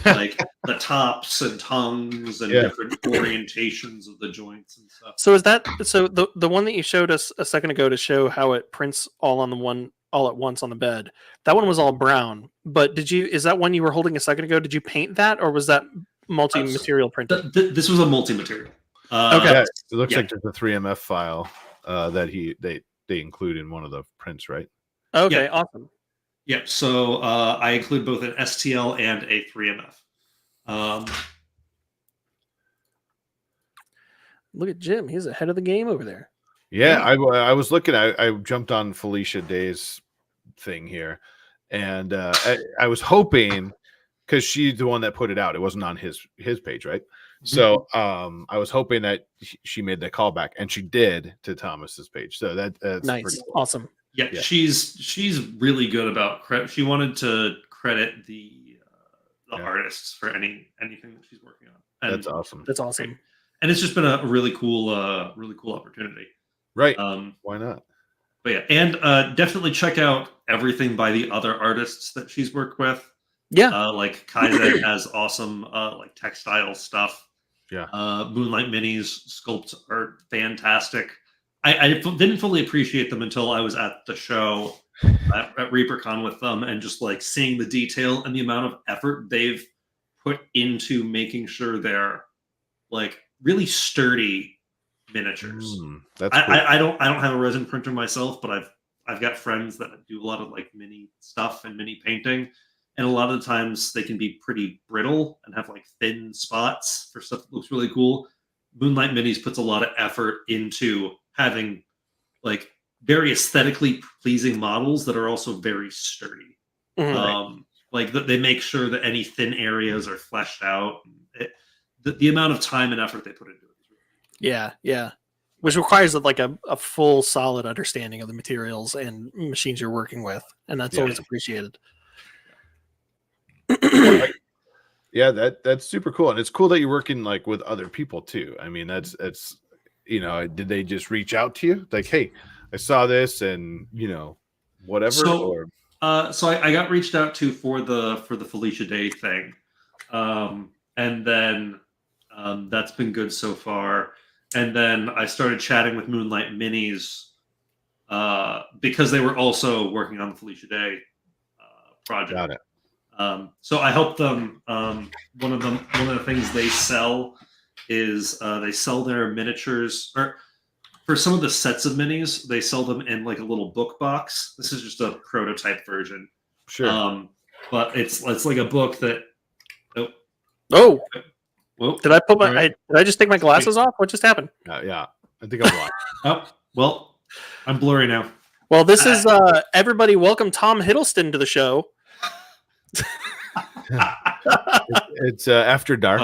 like the tops and tongues and different orientations of the joints and stuff. So is that the one that you showed us a second ago to show how it prints all at once on the bed? That one was all brown. But is that one you were holding a second ago? Did you paint that, or was that multi-material printed? This was a multi-material. Okay. Yeah, it looks like there's a 3MF file that they include in one of the prints, right? Okay, awesome. Yep. So I include both an STL and a 3MF. Look at Jim; he's ahead of the game over there. Yeah, I was looking. I jumped on Felicia Day's thing here, and I was hoping, because she's the one that put it out. It wasn't on his page, right? So I was hoping that she made the callback, and she did to Thomas's page. So that's nice, pretty cool. Awesome. Yeah, she's really good about credit. She wanted to credit the artists for anything that she's working on. And that's awesome. That's awesome. And it's just been a really cool opportunity. Right. Why not? But yeah, and definitely check out everything by the other artists that she's worked with. Yeah. Like Kaizen has awesome like textile stuff. Yeah. Moonlight Minis sculpts are fantastic. I didn't fully appreciate them until I was at the show at ReaperCon with them, and just like seeing the detail and the amount of effort they've put into making sure they're like really sturdy miniatures. That's cool. I don't have a resin printer myself, but I've got friends that do a lot of like mini stuff and mini painting, and a lot of the times they can be pretty brittle and have like thin spots for stuff that looks really cool. Moonlight Minis puts a lot of effort into having like very aesthetically pleasing models that are also very sturdy. Like they make sure that any thin areas are fleshed out. The amount of time and effort they put into it. Yeah. Which requires like a full, solid understanding of the materials and machines you're working with, and that's always appreciated. Yeah, that's super cool, and it's cool that you're working like with other people too. I mean, that's did they just reach out to you like, hey, I saw this, and whatever? So I got reached out to for the Felicia Day thing, and then that's been good so far. And then I started chatting with Moonlight Minis because they were also working on the Felicia Day project. Got it. So I helped them. One of the things they sell is they sell their miniatures, or for some of the sets of minis, they sell them in like a little book box. This is just a prototype version. Sure. But it's like a book that. Oh. Well, did I just take my glasses off? What just happened? Yeah, I think I'm blind. Oh, well, I'm blurry now. Well, this is everybody. Welcome Tom Hiddleston to the show. It's after dark.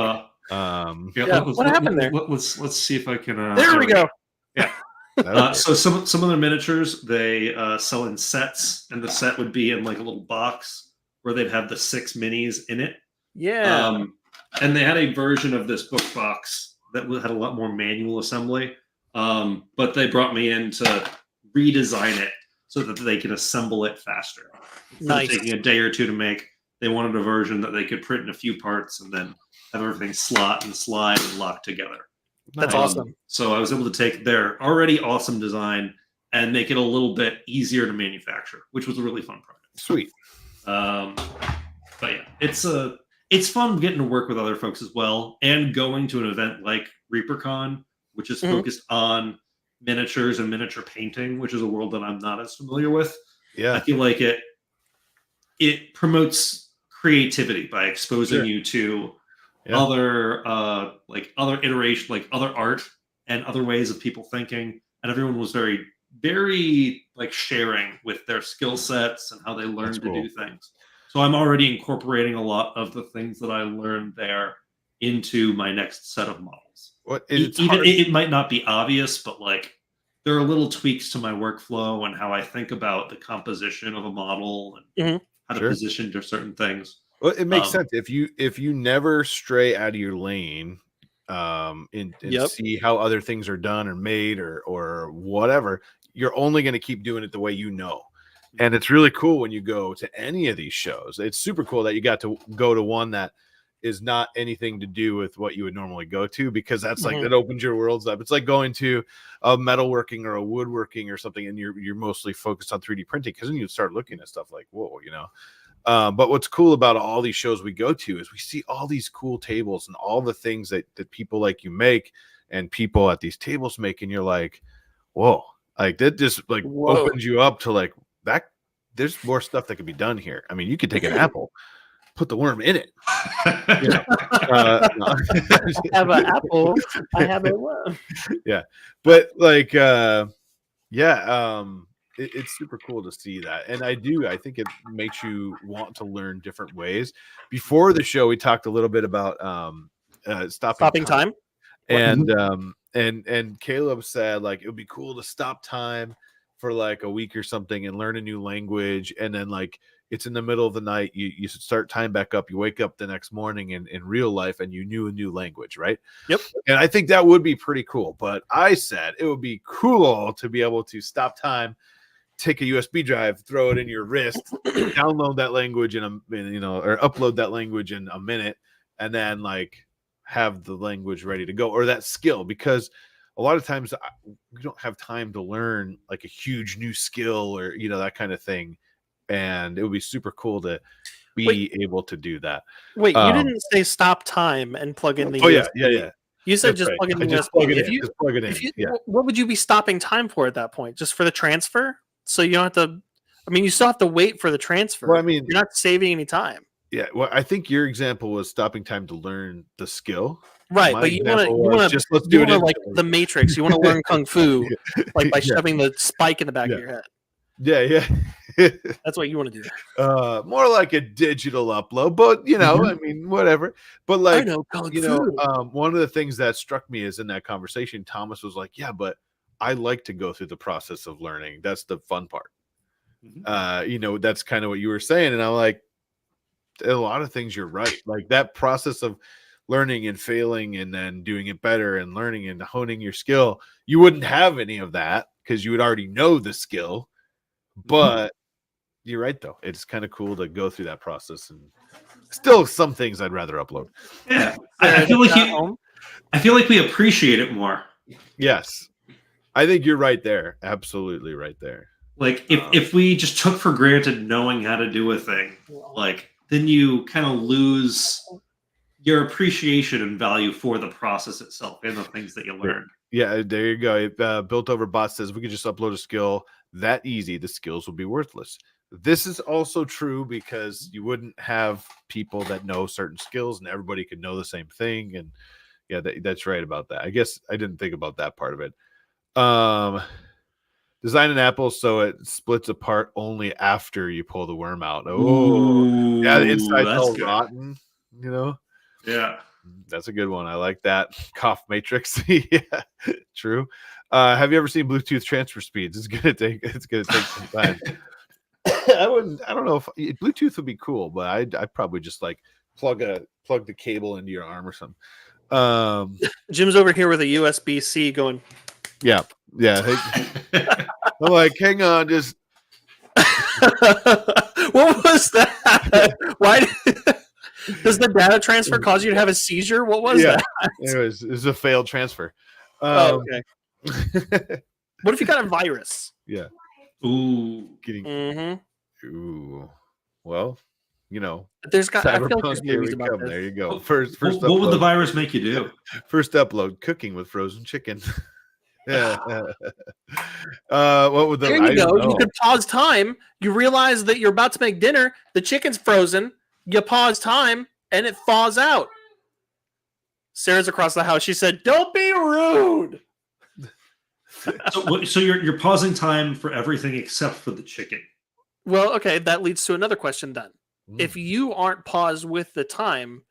What happened there? Let's see if I can. There we go. Yeah. So some of their miniatures they sell in sets, and the set would be in like a little box where they'd have the 6 minis in it. Yeah. And they had a version of this book box that had a lot more manual assembly, but they brought me in to redesign it so that they could assemble it faster. Nice. Taking a day or two to make. They wanted a version that they could print in a few parts and then have everything slot and slide and lock together. That's awesome. So I was able to take their already awesome design and make it a little bit easier to manufacture, which was a really fun project. Sweet. But yeah, it's fun getting to work with other folks as well, and going to an event like ReaperCon, which is focused on miniatures and miniature painting, which is a world that I'm not as familiar with. Yeah, I feel like it promotes creativity by exposing you to other iteration, like other art and other ways of people thinking. And everyone was very, very like sharing with their skill sets and how they learned to do things. So I'm already incorporating a lot of the things that I learned there into my next set of models. It might not be obvious, but like there are little tweaks to my workflow and how I think about the composition of a model and how to position to certain things. Well, it makes sense if you never stray out of your lane, and see how other things are done or made or whatever. You're only going to keep doing it the way you know. And it's really cool when you go to any of these shows. It's super cool that you got to go to one that is not anything to do with what you would normally go to, because that's like that opens your worlds up. It's like going to a metalworking or a woodworking or something, and you're mostly focused on 3D printing, because then you start looking at stuff like, whoa, you know. But what's cool about all these shows we go to is we see all these cool tables and all the things that people like you make and people at these tables make, and you're like, whoa, like that just like opens you up to like that. There's more stuff that could be done here. I mean, you could take an apple, put the worm in it. You know? I have an apple. I have a worm. Yeah, but like, it's super cool to see that. And I think it makes you want to learn different ways. Before the show, we talked a little bit about stopping time. And Caleb said like it would be cool to stop time for like a week or something and learn a new language, and then like it's in the middle of the night, you start time back up, you wake up the next morning in real life and you knew a new language, right? Yep. And I think that would be pretty cool. But I said it would be cool to be able to stop time, take a USB drive, throw it in your wrist, download that language or upload that language in a minute, and then like have the language ready to go, or that skill, because a lot of times we don't have time to learn like a huge new skill or, you know, that kind of thing. And it would be super cool to be able to do that. Wait, you didn't say stop time and plug in the USB. Yeah. You said just plug in the USB. Just plug it in. What would you be stopping time for at that point? Just for the transfer? So you don't have to, I mean, you still have to wait for the transfer. Well, I mean, you're not saving any time. Yeah. Well, I think your example was stopping time to learn the skill. Right, but you want to just let's do it like the Matrix. You want to learn kung fu, like by shoving the spike in the back of your head. Yeah. That's what you want to do. More like a digital upload, but you know, I mean, whatever. But like, one of the things that struck me is in that conversation, Thomas was like, "Yeah, but I like to go through the process of learning. That's the fun part." That's kind of what you were saying, and I'm like, a lot of things you're right. Like that process of learning and failing and then doing it better and learning and honing your skill, you wouldn't have any of that because you would already know the skill. But you're right, though. It's kind of cool to go through that process, and still some things I'd rather upload. Yeah, I feel like we appreciate it more. Yes, I think you're right there. Absolutely right there. Like if we just took for granted knowing how to do a thing, like then you kind of lose your appreciation and value for the process itself and the things that you learn. Yeah, there you go. Built Over Bot says we could just upload a skill that easy. The skills will be worthless. This is also true because you wouldn't have people that know certain skills and everybody could know the same thing. And yeah, that's right about that. I guess I didn't think about that part of it. Design an apple so it splits apart only after you pull the worm out. Oh, yeah, the inside's all rotten, you know? Yeah. That's a good one. I like that. Cough matrix. Yeah, true. Have you ever seen Bluetooth transfer speeds? It's gonna take some time. I don't know if Bluetooth would be cool, but I'd probably just like plug the cable into your arm or something. Jim's over here with a USB-C going. Yeah. I'm like, hang on, just what was that? Why does the data transfer cause you to have a seizure? What was that? It was a failed transfer. Okay. What if you got a virus? Yeah. Ooh. Ooh. Well, you know. There's got. I feel like there's movies about this. There you go. First. What would the virus make you do? First upload: cooking with frozen chicken. Yeah. What would the? There you go. You could pause time. You realize that you're about to make dinner. The chicken's frozen. You pause time, and it thaws out. Sarah's across the house. She said, "Don't be rude." So you're pausing time for everything except for the chicken. Well, okay, that leads to another question then. If you aren't paused with the time,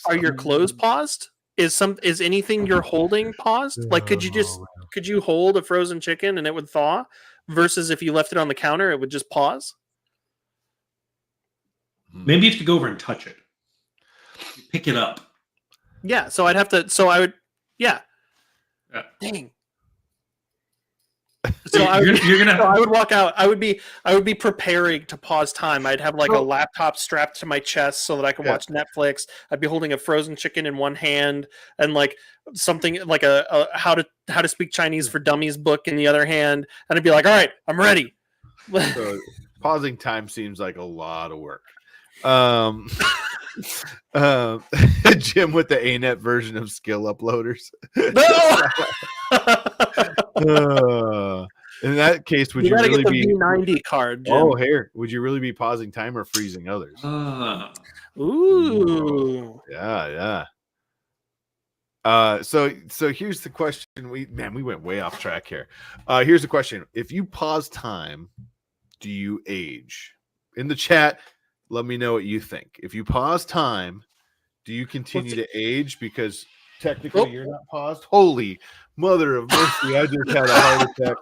are your clothes paused? Is anything you're holding paused? Like could you hold a frozen chicken and it would thaw versus if you left it on the counter it would just pause? Maybe you have to go over and touch it. You pick it up. Yeah, so I'd have to. So I would. Yeah. Dang. So you're gonna. So I would walk out. I would be preparing to pause time. I'd have like a laptop strapped to my chest so that I can watch Netflix. I'd be holding a frozen chicken in one hand and like something like a how to speak Chinese for dummies book in the other hand, and I'd be like, all right, I'm ready. So pausing time seems like a lot of work. Jim with the ANET version of skill uploaders. In that case, would you really be V90 card? Jim. Oh, here, would you really be pausing time or freezing others? Ooh, yeah. So here's the question. We went way off track here. Here's the question: if you pause time, do you age? In the chat, let me know what you think. If you pause time, do you continue to age because technically you're not paused? Holy mother of mercy! I just had a heart attack.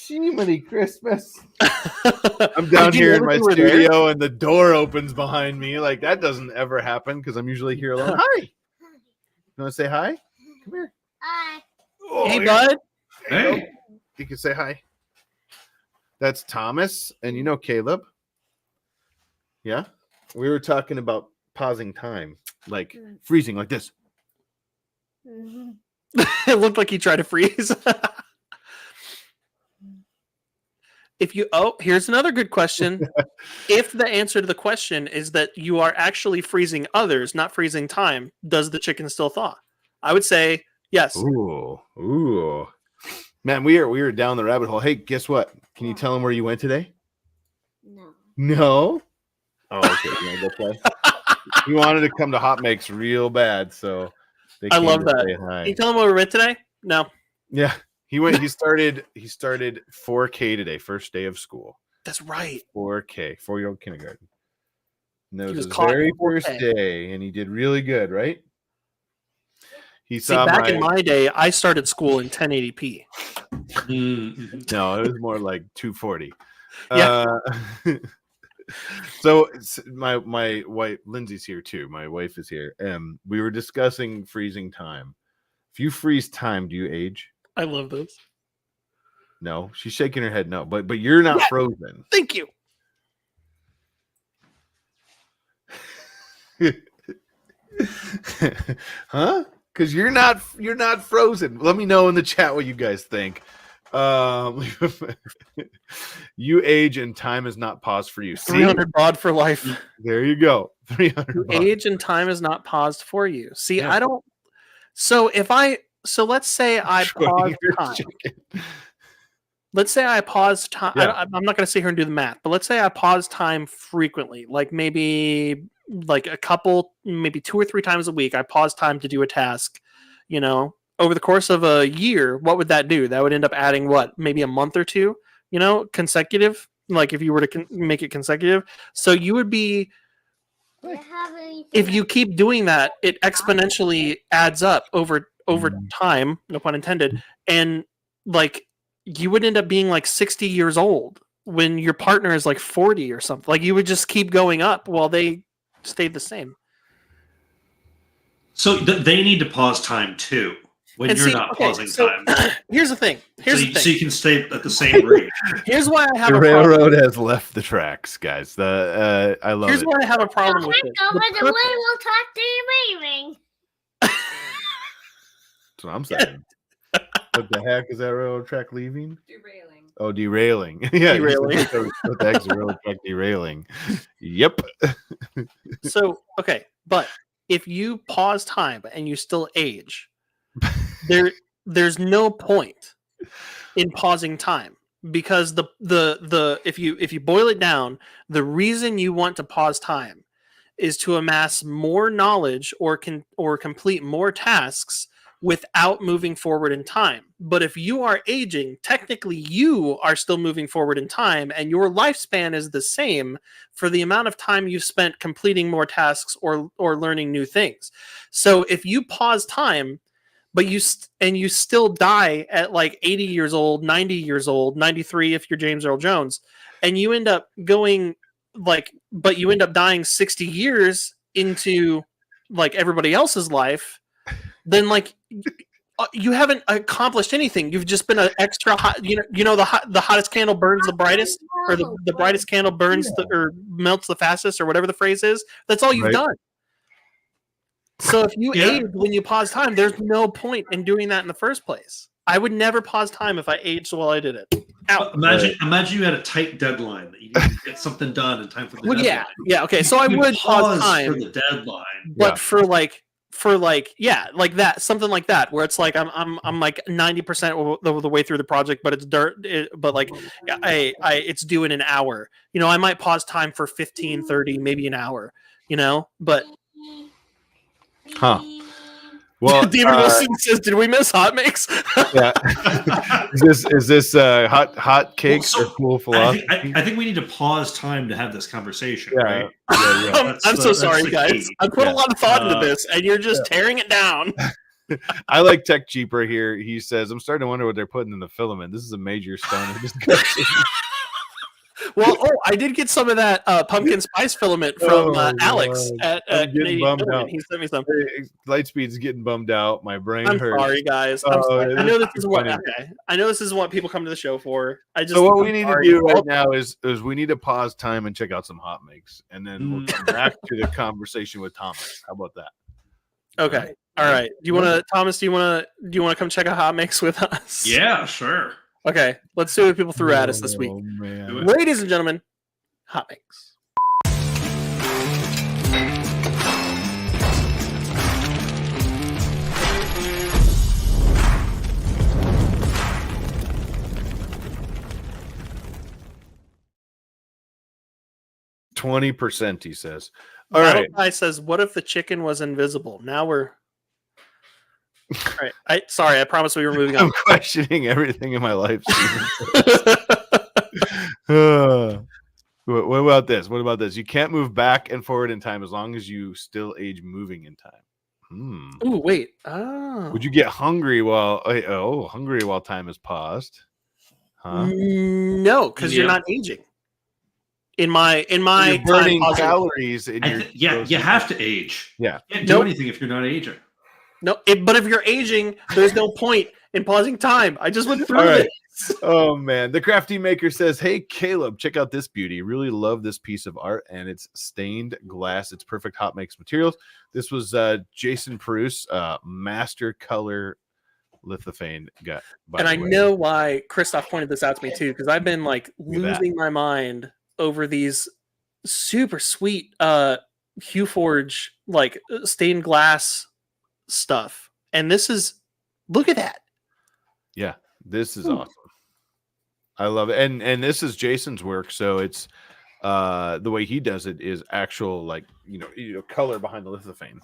Jiminy Christmas! I'm down here in my studio, and the door opens behind me. Like that doesn't ever happen because I'm usually here alone. Hi. You want to say hi? Come here. Hi. Oh, hey, bud. Hey. You can say hi. That's Thomas, and you know Caleb. Yeah, we were talking about pausing time, like freezing, like this. It looked like he tried to freeze. Here's another good question. If the answer to the question is that you are actually freezing others, not freezing time, does the chicken still thaw? I would say yes. Ooh. Man, we are down the rabbit hole. Hey, guess what? Can you tell him where you went today? No? Oh, okay. You want to go play? He wanted to come to Hot Makes real bad, so I love that. Can you tell him where we went today? No. Yeah. He started 4K today, first day of school. That's right. 4K, 4-year-old kindergarten. And that was his very first day, and he did really good, right? Back in my day, I started school in 1080p. No, it was more like 240. Yeah. So my wife Lindsay's here too. My wife is here. We were discussing freezing time. If you freeze time, do you age? I love this. No, she's shaking her head. No, but you're not frozen. Thank you. Huh? Because you're not frozen. Let me know in the chat what you guys think. You age and time is not paused for you. 300 baud for life. There you go. 300 age and time is not paused for you. See, yeah. I don't. So let's say I pause time. Let's say I pause time. Yeah. I'm not going to sit here and do the math, but let's say I pause time frequently, like maybe like maybe 2 or 3 times a week. I pause time to do a task, over the course of a year. What would that do? That would end up adding maybe a month or two, consecutive, like if you were to make it consecutive. So you would be, if you keep doing that, it exponentially adds up over time, no pun intended. And like, you would end up being like 60 years old when your partner is like 40 or something. Like you would just keep going up while they stayed the same. So they need to pause time too when you're not pausing time. Here's the thing. So you can stay at the same rate. Here's why I have the railroad has left the tracks, guys. I love it. Here's why I have a problem with it. The railroad track derailing. That's what I'm saying. What the heck is that railroad track leaving? Derailing. Oh, derailing. Yeah, derailing. What the heck's a railroad track derailing? Yep. So, okay, but if you pause time and you still age, there's no point in pausing time, because if you boil it down, the reason you want to pause time is to amass more knowledge or complete more tasks without moving forward in time. But if you are aging, technically you are still moving forward in time, and your lifespan is the same for the amount of time you spent completing more tasks or learning new things. So if you pause time, but you still die at like 80 years old, 90 years old, 93 if you're James Earl Jones, and you end up going but you end up dying 60 years into like everybody else's life, then like you haven't accomplished anything. You've just been an extra hot. The hottest candle burns the brightest, or the brightest candle burns or melts the fastest, or whatever the phrase is. That's all you've done. So if you age when you pause time, there's no point in doing that in the first place. I would never pause time if I aged while I did it. Imagine you had a tight deadline that you need to get something done in time for the deadline. Yeah. Okay, so I would pause time for the deadline, but for that, something like that, where it's like I'm like 90% of the way through the project, but it's it's due in an hour. I might pause time for 15, 30, maybe an hour. But. Huh. Well, David Wilson says, "Did we miss hot mix?" Yeah. is this hot cakes or cool philosophy? I think we need to pause time to have this conversation. Yeah. Right? Yeah. I'm so sorry, guys. I put a lot of thought into this, and you're just tearing it down. I like Tech Cheaper here. He says, "I'm starting to wonder what they're putting in the filament. This is a major stoner discussion." Well, I did get some of that pumpkin spice filament from Alex at Canadian Filament. He sent me some. Lightspeed's getting bummed out. My brain hurts. Sorry, guys. I'm sorry. I know this is what. Okay. I know this is what people come to the show for. So what we need to do right now is we need to pause time and check out some hot makes, and then we'll come back to the conversation with Thomas. How about that? Okay. All right. Do you want to, Thomas? Do you want to come check out hot makes with us? Yeah, sure. Okay, let's see what people threw at us this week. Man. Ladies and gentlemen, hot makes. %, he says. All right. Guy says, "What if the chicken was invisible?" Now we're. All right. I promise we were moving on. I'm questioning everything in my life. What about this? What about this? You can't move back and forward in time as long as you still age moving in time. Ooh, wait. Oh. Would you get hungry while time is paused? Huh? No, because you're not aging. In my you're burning calories. You have to age. Yeah. You can't do anything if you're not aging. No, but if you're aging, there's no point in pausing time. I just went through it. Oh man, the Crafty Maker says, "Hey Caleb, check out this beauty. Really love this piece of art, and it's stained glass. It's perfect hot makes materials." This was Jason Peruce, master color lithophane guy. And I know why Christoph pointed this out to me too, because I've been like losing my mind over these super sweet Huforge like stained glass stuff, and look at that. Yeah, this is awesome. I love it, and this is Jason's work, so it's the way he does it is actual like color behind the lithophane.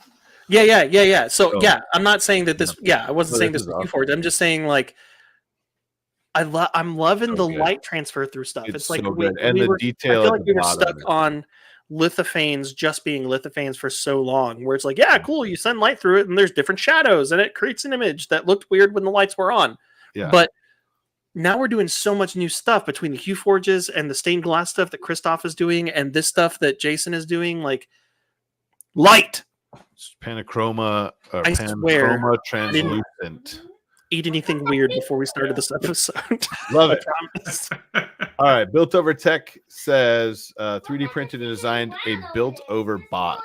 Yeah. So I'm not saying that this. Yeah, I wasn't saying this was Huforge. I'm just saying like I'm loving the light transfer through stuff. It's like the detail. I feel like we were stuck on lithophanes just being lithophanes for so long, where it's like, yeah, cool, you send light through it and there's different shadows and it creates an image that looked weird when the lights were on. Yeah. But now we're doing so much new stuff between the Huforges and the stained glass stuff that Christoph is doing and this stuff that Jason is doing, like light. Panachroma, I swear, translucent. Eat anything weird before we started this episode. Love it. All right. Built Over Tech says 3D printed and designed a built over bot.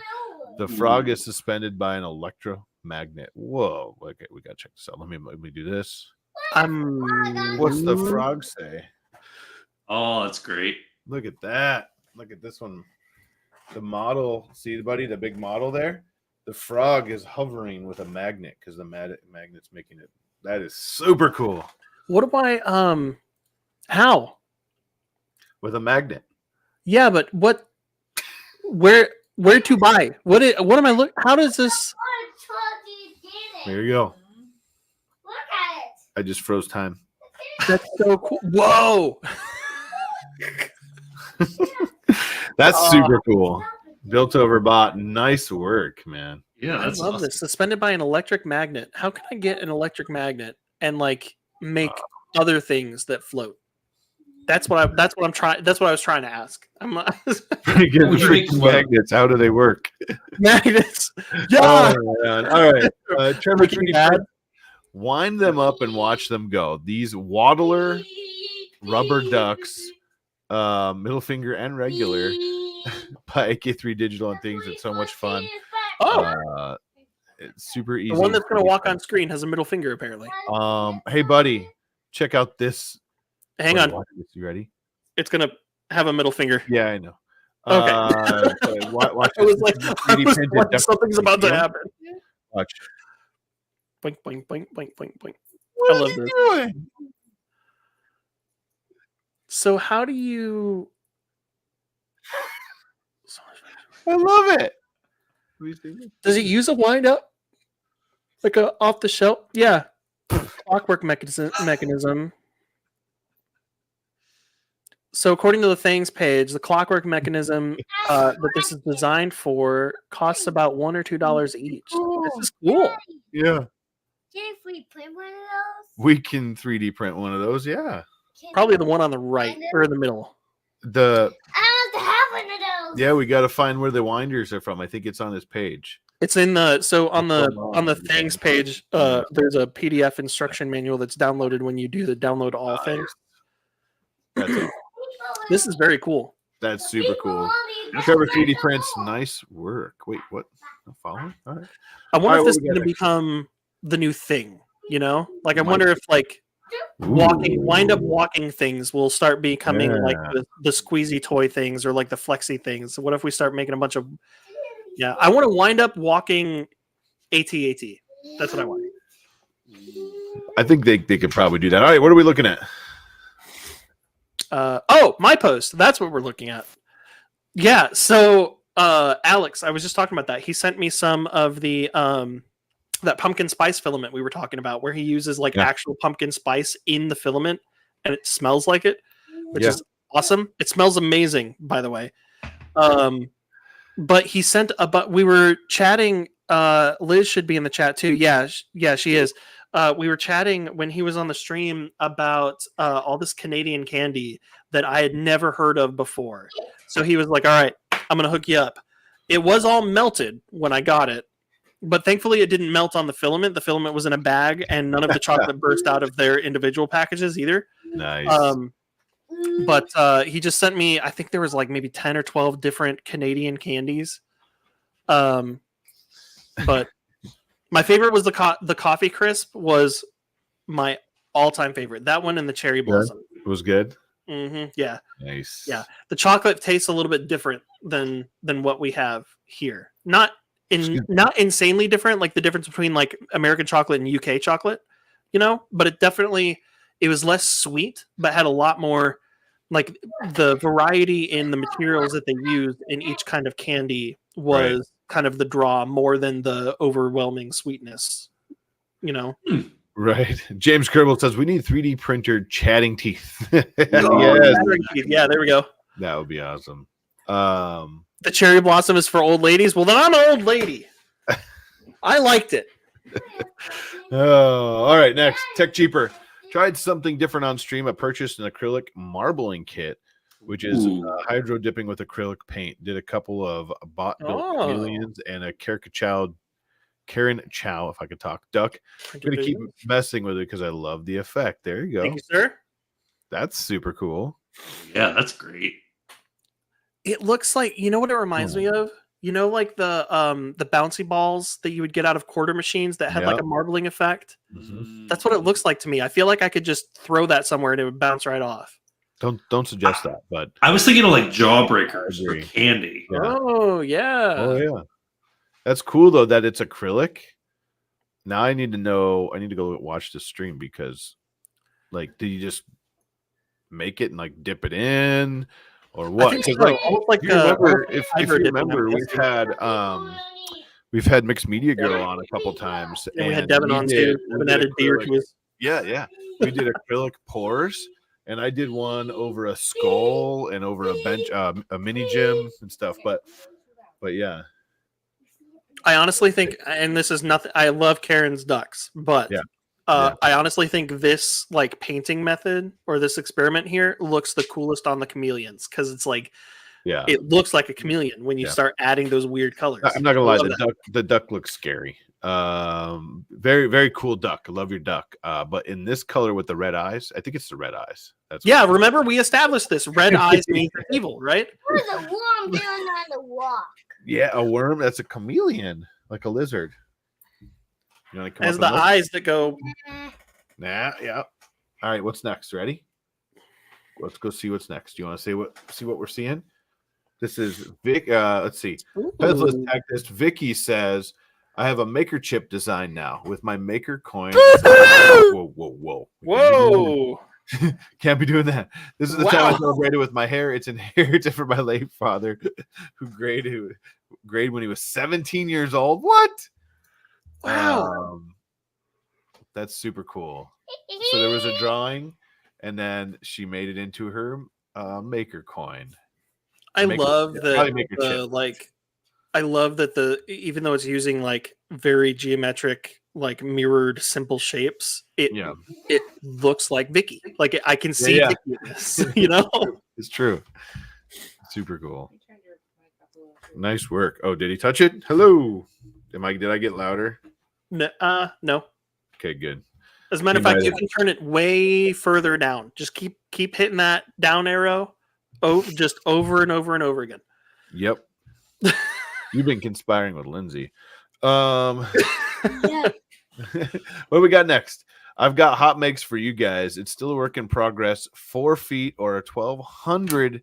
The frog is suspended by an electromagnet. Whoa. Okay, we gotta check this out. Let me do this. What's the frog say? Oh, that's great. Look at that. Look at this one. The model, see buddy, the big model there? The frog is hovering with a magnet because the magnet's making it. That is super cool. What am I how? With a magnet. Yeah, but what where to buy? What am I look how does this There you go. Look at it. I just froze time. That's so cool. Whoa. That's super cool. Built over bot. Nice work, man. Yeah, I that's love awesome. this. Suspended by an electric magnet. How can I get an electric magnet and like make other things that float? That's what I'm trying. That's what I was trying to ask. I'm Freaking Would you make float? magnets. How do they work? magnets. Yeah. Oh, man. All right. Trevor Breaking 3D Bad. Print, wind them up and watch them go. These waddler rubber ducks, middle finger and regular, by AK3 Digital and things. It's so much fun. Oh, It's super easy. the one that's going to walk on screen has a middle finger apparently. Hey buddy, check out this. Hang on. Watch this. You ready? It's going to have a middle finger. Yeah, I know. Okay. Watch I was this. like, something's about to happen. Watch. Boink, boink, boink, boink, boink, boink. What I are love you this. doing? So how do you? I love it. Does it use a wind up? Like a off the shelf? Yeah. Clockwork mechanism. So according to the Things page, the clockwork mechanism that this is designed for costs about $1 or $2 each. This is cool. Yeah. Can we print one of those? We can 3D print one of those. Yeah. Probably the one on the right or in the middle. The I want to have one of those. yeah, we got to find where the winders are from. I think it's on this page. It's in the on the Things page. There's a PDF instruction manual that's downloaded when you do the download all things. That's it. This is very cool. That's super cool. Trevor 3D prints, nice work. Wait, what? No following? All right. I wonder All if right, this what is we got going to next? become the new thing. You know, like I wonder if like wind up walking things will start becoming like the squeezy toy things or like the flexy things. What if we start making a bunch of? Yeah, I want to wind up walking AT-AT. That's what I want. I think they could probably do that. All right, what are we looking at? My post. That's what we're looking at. Yeah. So, Alex, I was just talking about that. He sent me some of the that pumpkin spice filament we were talking about, where he uses like actual pumpkin spice in the filament, and it smells like it, which is awesome. It smells amazing, by the way. But he sent but we were chatting. Liz should be in the chat too. Yeah, she is. We were chatting when he was on the stream about all this Canadian candy that I had never heard of before. So he was like, all right, I'm going to hook you up. It was all melted when I got it, but thankfully it didn't melt on the filament. The filament was in a bag and none of the chocolate burst out of their individual packages either. Nice. But he just sent me, I think there was like maybe 10 or 12 different Canadian candies. But my favorite was the coffee crisp was my all-time favorite. That one and the cherry blossom. It was good. Mm-hmm. Yeah. Nice. Yeah. The chocolate tastes a little bit different than what we have here. Not insanely different, like the difference between like American chocolate and UK chocolate, you know, but it was less sweet, but had a lot more like the variety in the materials that they used in each kind of candy was kind of the draw more than the overwhelming sweetness, you know? Right. James Kerbal says we need 3D printer chatting teeth. Yes. Yeah, there we go. That would be awesome. The cherry blossom is for old ladies. Well, then I'm an old lady. I liked it. Oh, all right. Next, Tech Cheaper. Tried something different on stream. I purchased an acrylic marbling kit, which is hydro dipping with acrylic paint. Did a couple of bot-built aliens and a Karen Chow, if I could talk, duck. I'm going to keep messing with it because I love the effect. There you go. Thank you, sir. That's super cool. Yeah, that's great. It looks like, you know what it reminds me of? You know, like the bouncy balls that you would get out of quarter machines that had like a marbling effect? Mm-hmm. That's what it looks like to me. I feel like I could just throw that somewhere and it would bounce right off. Don't suggest that, but I was thinking of like jawbreakers for candy. Yeah. Oh, yeah. Oh, yeah. That's cool, though, that it's acrylic. Now I need to go watch the stream because, like, did you just make it and, like, dip it in or what? Because, like, if you remember, we've had Mixed Media Girl on a couple times. And we had Devin on, too. Devin added beer to his. Yeah. We did acrylic pours, and I did one over a skull and over a bench, a mini gym and stuff. But yeah. I honestly think, and this is nothing. I love Karen's ducks, but I honestly think this like painting method or this experiment here looks the coolest on the chameleons because it's like, it looks like a chameleon when you start adding those weird colors. I'm not gonna lie, the duck looks scary. Very, very cool duck. I love your duck. But in this color with the red eyes, I think it's the red eyes. That's remember we established this. Red eyes means evil, right? There's a worm doing on the walk. Yeah, a worm. That's a chameleon, like a lizard. You want to come As the eyes that go. Nah, yeah. All right, what's next? Ready? Let's go see what's next. Do you want to see what we're seeing? This is Vic. Let's see. Pezless Tactist Vicky says, "I have a maker chip design now with my maker coin." Whoa! Can't be doing that. This is the time I celebrated with my hair. It's inherited from my late father, who graded when he was 17 years old. What? Wow. That's super cool. So there was a drawing, and then she made it into her maker coin. I love that. I love that even though it's using like very geometric, like mirrored, simple shapes, it looks like Vicky. Like I can see Vicky in this. You know, it's true. Super cool. Nice work. Oh, did he touch it? Hello. Did I get louder? No. Okay, good. As a matter of fact, you can turn it way further down. Just keep hitting that down arrow. Oh, just over and over and over again. Yep. You've been conspiring with Lindsay. What do we got next? I've got hot makes for you guys. It's still a work in progress. 4 feet or 1,200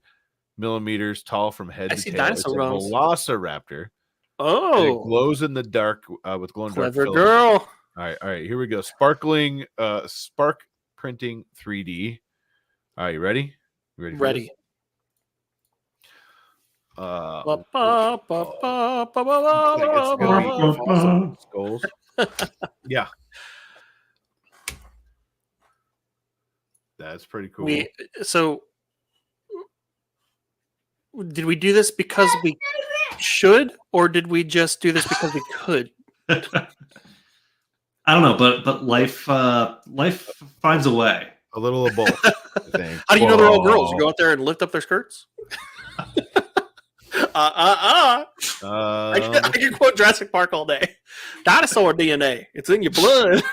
millimeters tall from head to tail. It's a velociraptor. Oh, and it glows in the dark with glow in the dark. Clever girl. All right. Here we go. Sparkling spark printing 3D. All right, you ready? Ready. Skulls. Yeah. That's pretty cool. So did we do this because we should, or did we just do this because we could? I don't know, but life finds a way. A little of both, I think. How do you know they're all girls? You go out there and lift up their skirts? I can quote Jurassic Park all day. Dinosaur DNA. It's in your blood.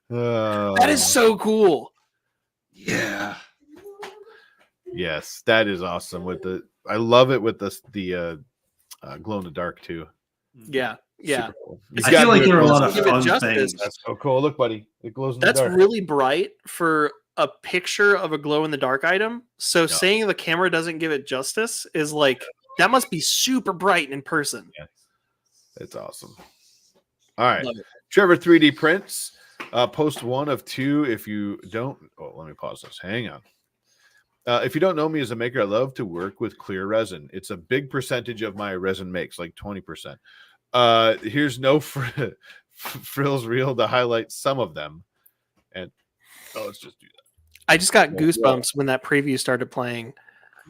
That is so cool. Yeah. Yes, that is awesome. I love it with the glow in the dark too. Yeah. Cool. I feel like there are a lot of fun things. That's so cool. Look, buddy, it glows in the dark. That's really bright for a picture of a glow in the dark item. So saying the camera doesn't give it justice is like, that must be super bright in person. Yeah. It's awesome. All right, Trevor 3D Prints. Post 1 of 2. If you don't, let me pause this. Hang on. If you don't know me as a maker, I love to work with clear resin. It's a big percentage of my resin makes, like 20%. Here's no frills reel to highlight some of them. And let's just do that. I just got goosebumps when that preview started playing.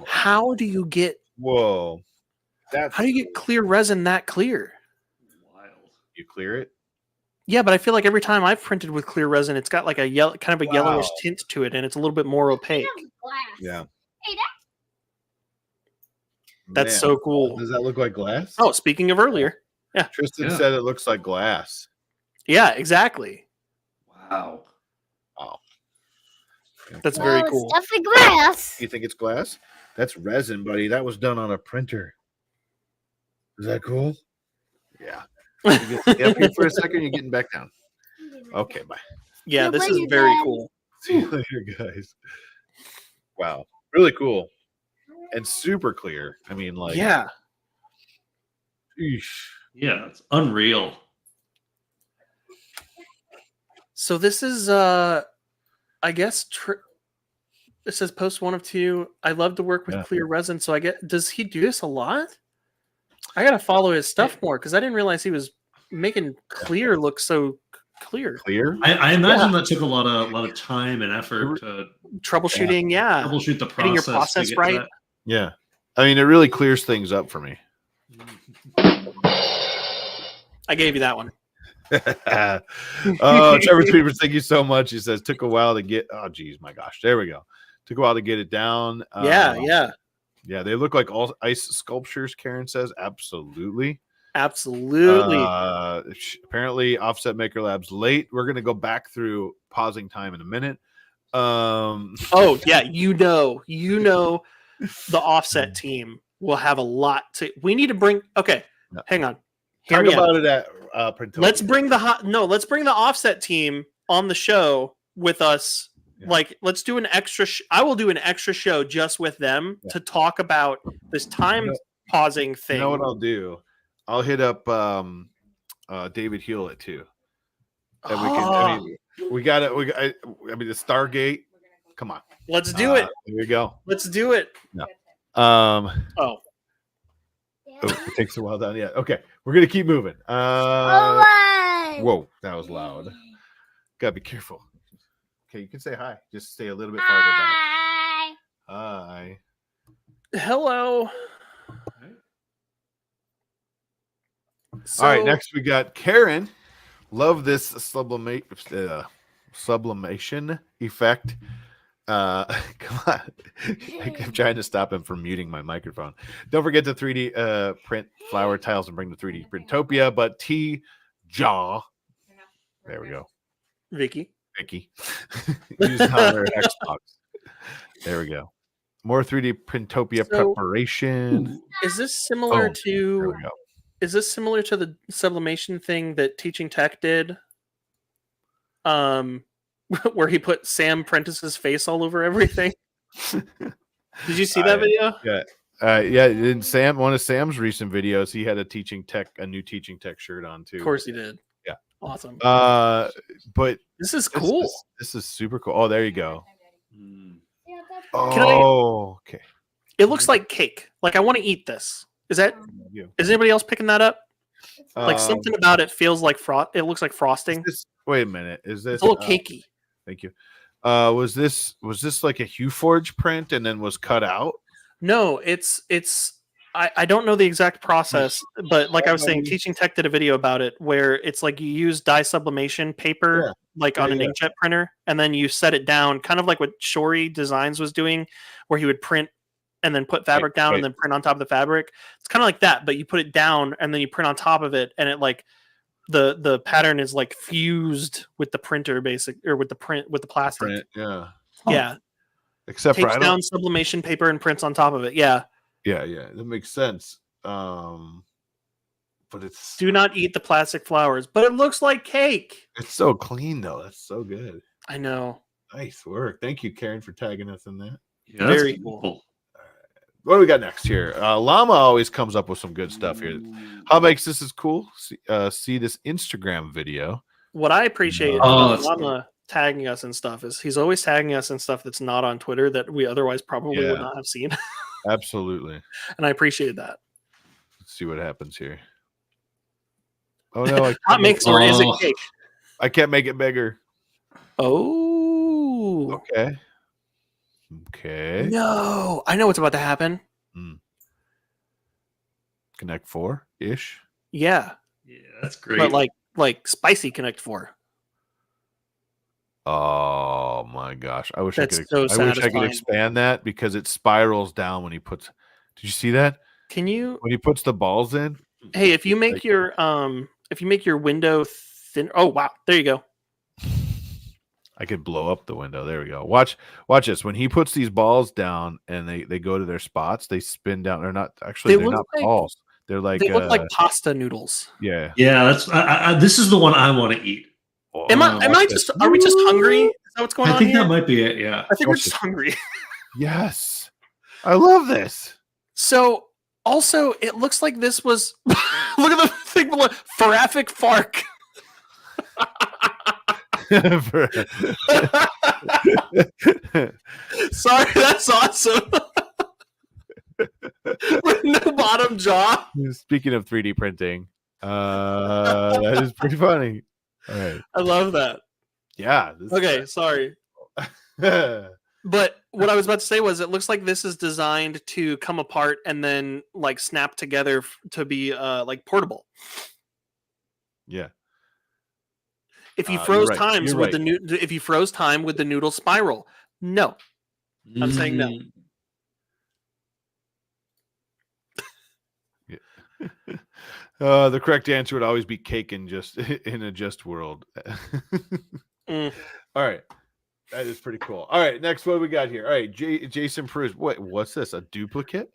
How do you get? How do you get clear resin that clear? Wild. You clear it? Yeah, but I feel like every time I've printed with clear resin, it's got like a kind of a yellowish tint to it, and it's a little bit more opaque. Yeah. Hey, that's so cool. Does that look like glass? Oh, speaking of earlier, yeah. Tristan said it looks like glass. Yeah, exactly. Wow. That's very cool. It's definitely glass. You think it's glass? That's resin, buddy. That was done on a printer. Is that cool? Yeah. Get up here for a second. You're getting back down. Okay, bye. Yeah, this is very cool. See you later, guys. Wow. Really cool. And super clear. I mean, like. Yeah. Eesh. Yeah, it's unreal. So this is, I guess, it says post 1 of 2. I love to work with clear resin. So does he do this a lot? I got to follow his stuff more because I didn't realize he was making clear look so clear. Clear? I imagine that took a lot of time and effort to troubleshooting. Yeah. Troubleshoot the process. Getting your process right. Yeah. I mean, it really clears things up for me. I gave you that one. Trevor Tweeters, thank you so much. He says took a while to get. Oh, geez, my gosh, there we go. Took a while to get it down. Yeah. They look like all ice sculptures. Karen says absolutely. Apparently, Offset Maker Lab's late. We're gonna go back through pausing time in a minute. Oh yeah, the Offset team will have a lot to. We need to bring. Okay, hang on. Talk about it at Printopia. Let's bring the Offset team on the show with us. Yeah. Like, let's do an extra. I will do an extra show just with them to talk about this time pausing thing. You know what I'll do? I'll hit up David Hewlett too. And we can. We got it. The Stargate. Come on. Let's do it. Here we go. Let's do it. No. It takes a while down. Yeah. Okay. We're gonna keep moving. Whoa, that was loud. Gotta be careful. Okay, you can say hi. Just stay a little bit farther back. Hi. Hello. All right. Next, we got Karen. Love this sublimation effect. Come on. I'm trying to stop him from muting my microphone. Don't forget to 3D print flower tiles and bring the 3D Printopia. But Jaw. There we go. Vicky. Use on their Xbox. There we go. More 3D Printopia preparation. Is this similar to? Is this similar to the sublimation thing that Teaching Tech did? Where he put Sam Prentice's face all over everything. Did you see that video? Yeah. In one of Sam's recent videos, he had a new Teaching Tech shirt on too. Of course he did. Yeah. Awesome. But this is cool. This is super cool. Oh, there you go. Okay. It looks like cake. Like I want to eat this. Is anybody else picking that up? Like something about it feels like it looks like frosting. Wait a minute. Is this it's a little cakey? Thank you. Was this like a HueForge print and then was cut out? No, it's I don't know the exact process, but like I was saying, Teaching Tech did a video about it where it's like you use dye sublimation paper on an inkjet printer, and then you set it down, kind of like what Shory Designs was doing, where he would print and then put fabric down and then print on top of the fabric. It's kind of like that, but you put it down and then you print on top of it, and it like the pattern is like fused with the printer with the plastic. Yeah. Except takes down sublimation paper and prints on top of it. Yeah, that makes sense. But it's do not eat the plastic flowers, but it looks like cake. It's so clean though. That's so good. I know. Nice work. Thank you, Karen, for tagging us in that. Yeah, very cool. What do we got next here? Llama always comes up with some good stuff here. How makes this is cool? See this Instagram video. What I appreciate about Llama tagging us and stuff is he's always tagging us in stuff that's not on Twitter that we otherwise probably would not have seen. Absolutely. And I appreciate that. Let's see what happens here. Oh no! Hot mix or is it cake? I can't make it bigger. Oh. Okay. No, I know what's about to happen. Connect 4-ish. Yeah, that's great. But like spicy Connect 4. Oh my gosh! I wish I could expand that because it spirals down when he puts. Did you see that? Can you? When he puts the balls in. Hey, if you make your window thin. Oh wow! There you go. I could blow up the window. There we go. Watch this. When he puts these balls down and they go to their spots, they spin down. They're not balls. They look like pasta noodles. Yeah. Yeah. That's this is the one I want to eat. Are we just hungry? Is that what's going on? I think that might be it. Yeah. I think we're just hungry. Yes. I love this. So also it looks like this was look at the thing below. Farafik Fark. Sorry, that's awesome. With no bottom jaw. Speaking of 3D printing, that is pretty funny. All right. I love that. Yeah. Okay, sorry. But what I was about to say was it looks like this is designed to come apart and then like snap together to be like portable. Yeah. If you froze right. times You're with right. if you froze time with the noodle spiral, no. I'm saying no. The correct answer would always be cake in a just world. All right. That is pretty cool. All right, next what we got here. All right, Jason Cruz. What's this? A duplicate?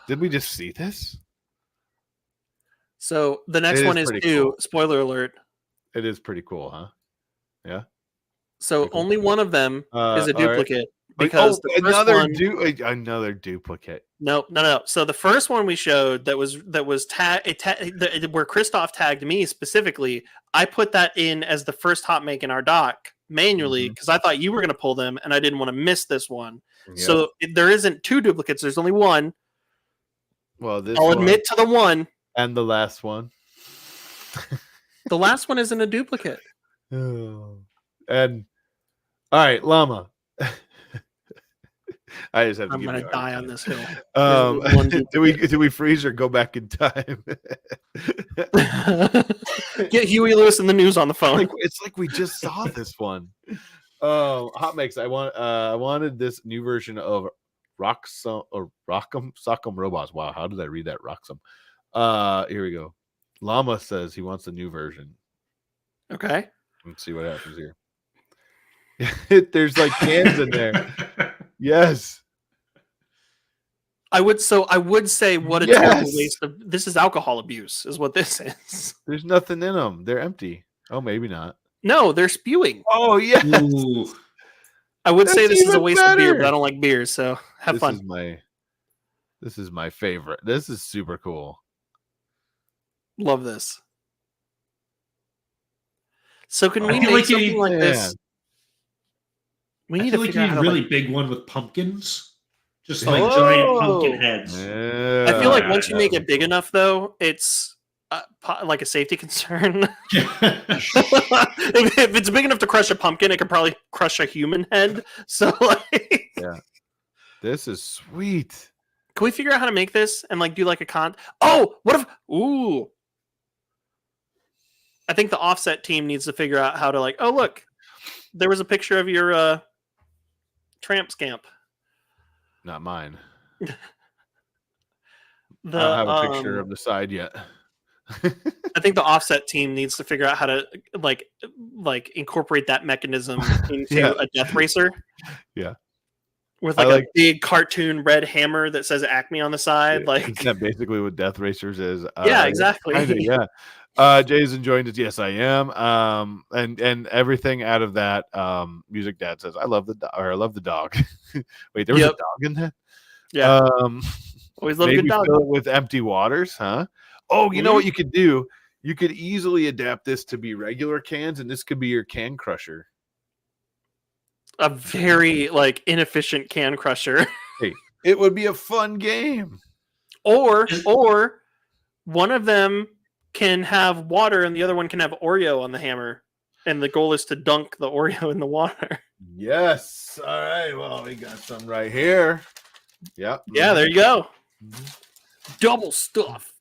Did we just see this? So the next It one is is pretty 2. cool. Spoiler alert. It is pretty cool, huh? Yeah. So Pretty cool. only one of them is a all right. duplicate because the first one. Another duplicate. No. So the first one we showed that was where Christoph tagged me specifically, I put that in as the first hot make in our doc manually because I thought you were going to pull them and I didn't want to miss this one. Yep. So there isn't 2 duplicates. There's only one. Well, I'll admit to the one. And the last one. The last one isn't a duplicate. And all right, Llama. I just have to. I'm going to die on this hill. Do we freeze or go back in time? Get Huey Lewis in the news on the phone. It's like we just saw this one. Hot Makes. I wanted this new version of Rock'em Sock'em Robots. Wow, how did I read that? Rock'em. Here we go. Llama says he wants a new version. Okay. Let's see what happens here. There's like cans in there. Yes. I would say what a terrible waste of this is alcohol abuse is what this is. There's nothing in them. They're empty. Oh, maybe not. No, they're spewing. Oh, yes. Ooh. I would say this is a waste of beer, but I don't like beer, so have fun. This is my favorite. This is super cool. Love this. So can we make something like this? We need to figure out a really big one with pumpkins, just like giant pumpkin heads. I feel like once you make it big enough, though, it's like a safety concern. if it's big enough to crush a pumpkin, it could probably crush a human head. So, yeah, this is sweet. Can we figure out how to make this and like do like a con? Oh, what if? Ooh, I think the offset team needs to figure out how to like. Oh, look, there was a picture of your tramp scamp. Not mine. I don't have a picture of the side yet. I think the offset team needs to figure out how to like incorporate that mechanism into a death racer. Yeah. With like a big cartoon red hammer that says Acme on the side. Like isn't that basically what Death Racers is? Yeah, exactly. Yeah. Jay's enjoying this. Yes, I am. And everything out of that music dad says, I love the dog. Wait, there was a dog in that? Yeah. Always love a good dog. Fill it with empty waters, huh? Oh, you know what you could do? You could easily adapt this to be regular cans, and this could be your can crusher. A very like inefficient can crusher. Hey, it would be a fun game. Or one of them can have water and the other one can have Oreo on the hammer. And the goal is to dunk the Oreo in the water. Yes. All right. Well, we got some right here. Yep. Yeah, there you go. Double stuff.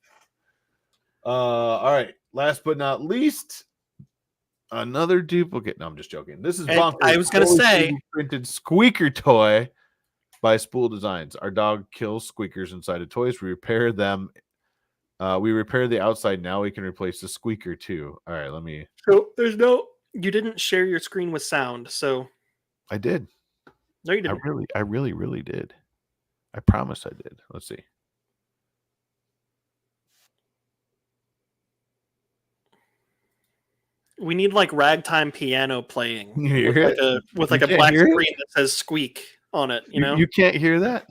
All right. Last but not least, another duplicate. No, I'm just joking. This is bonkers. I was going to say printed squeaker toy by Spool Designs. Our dog kills squeakers inside of toys. We repair them. We repair the outside. Now we can replace the squeaker too. All right, let me. So you didn't share your screen with sound, so I did. No, you didn't. I really did. I promise I did. Let's see. We need like ragtime piano playing with a black screen that says squeak on it. You know, you can't hear that.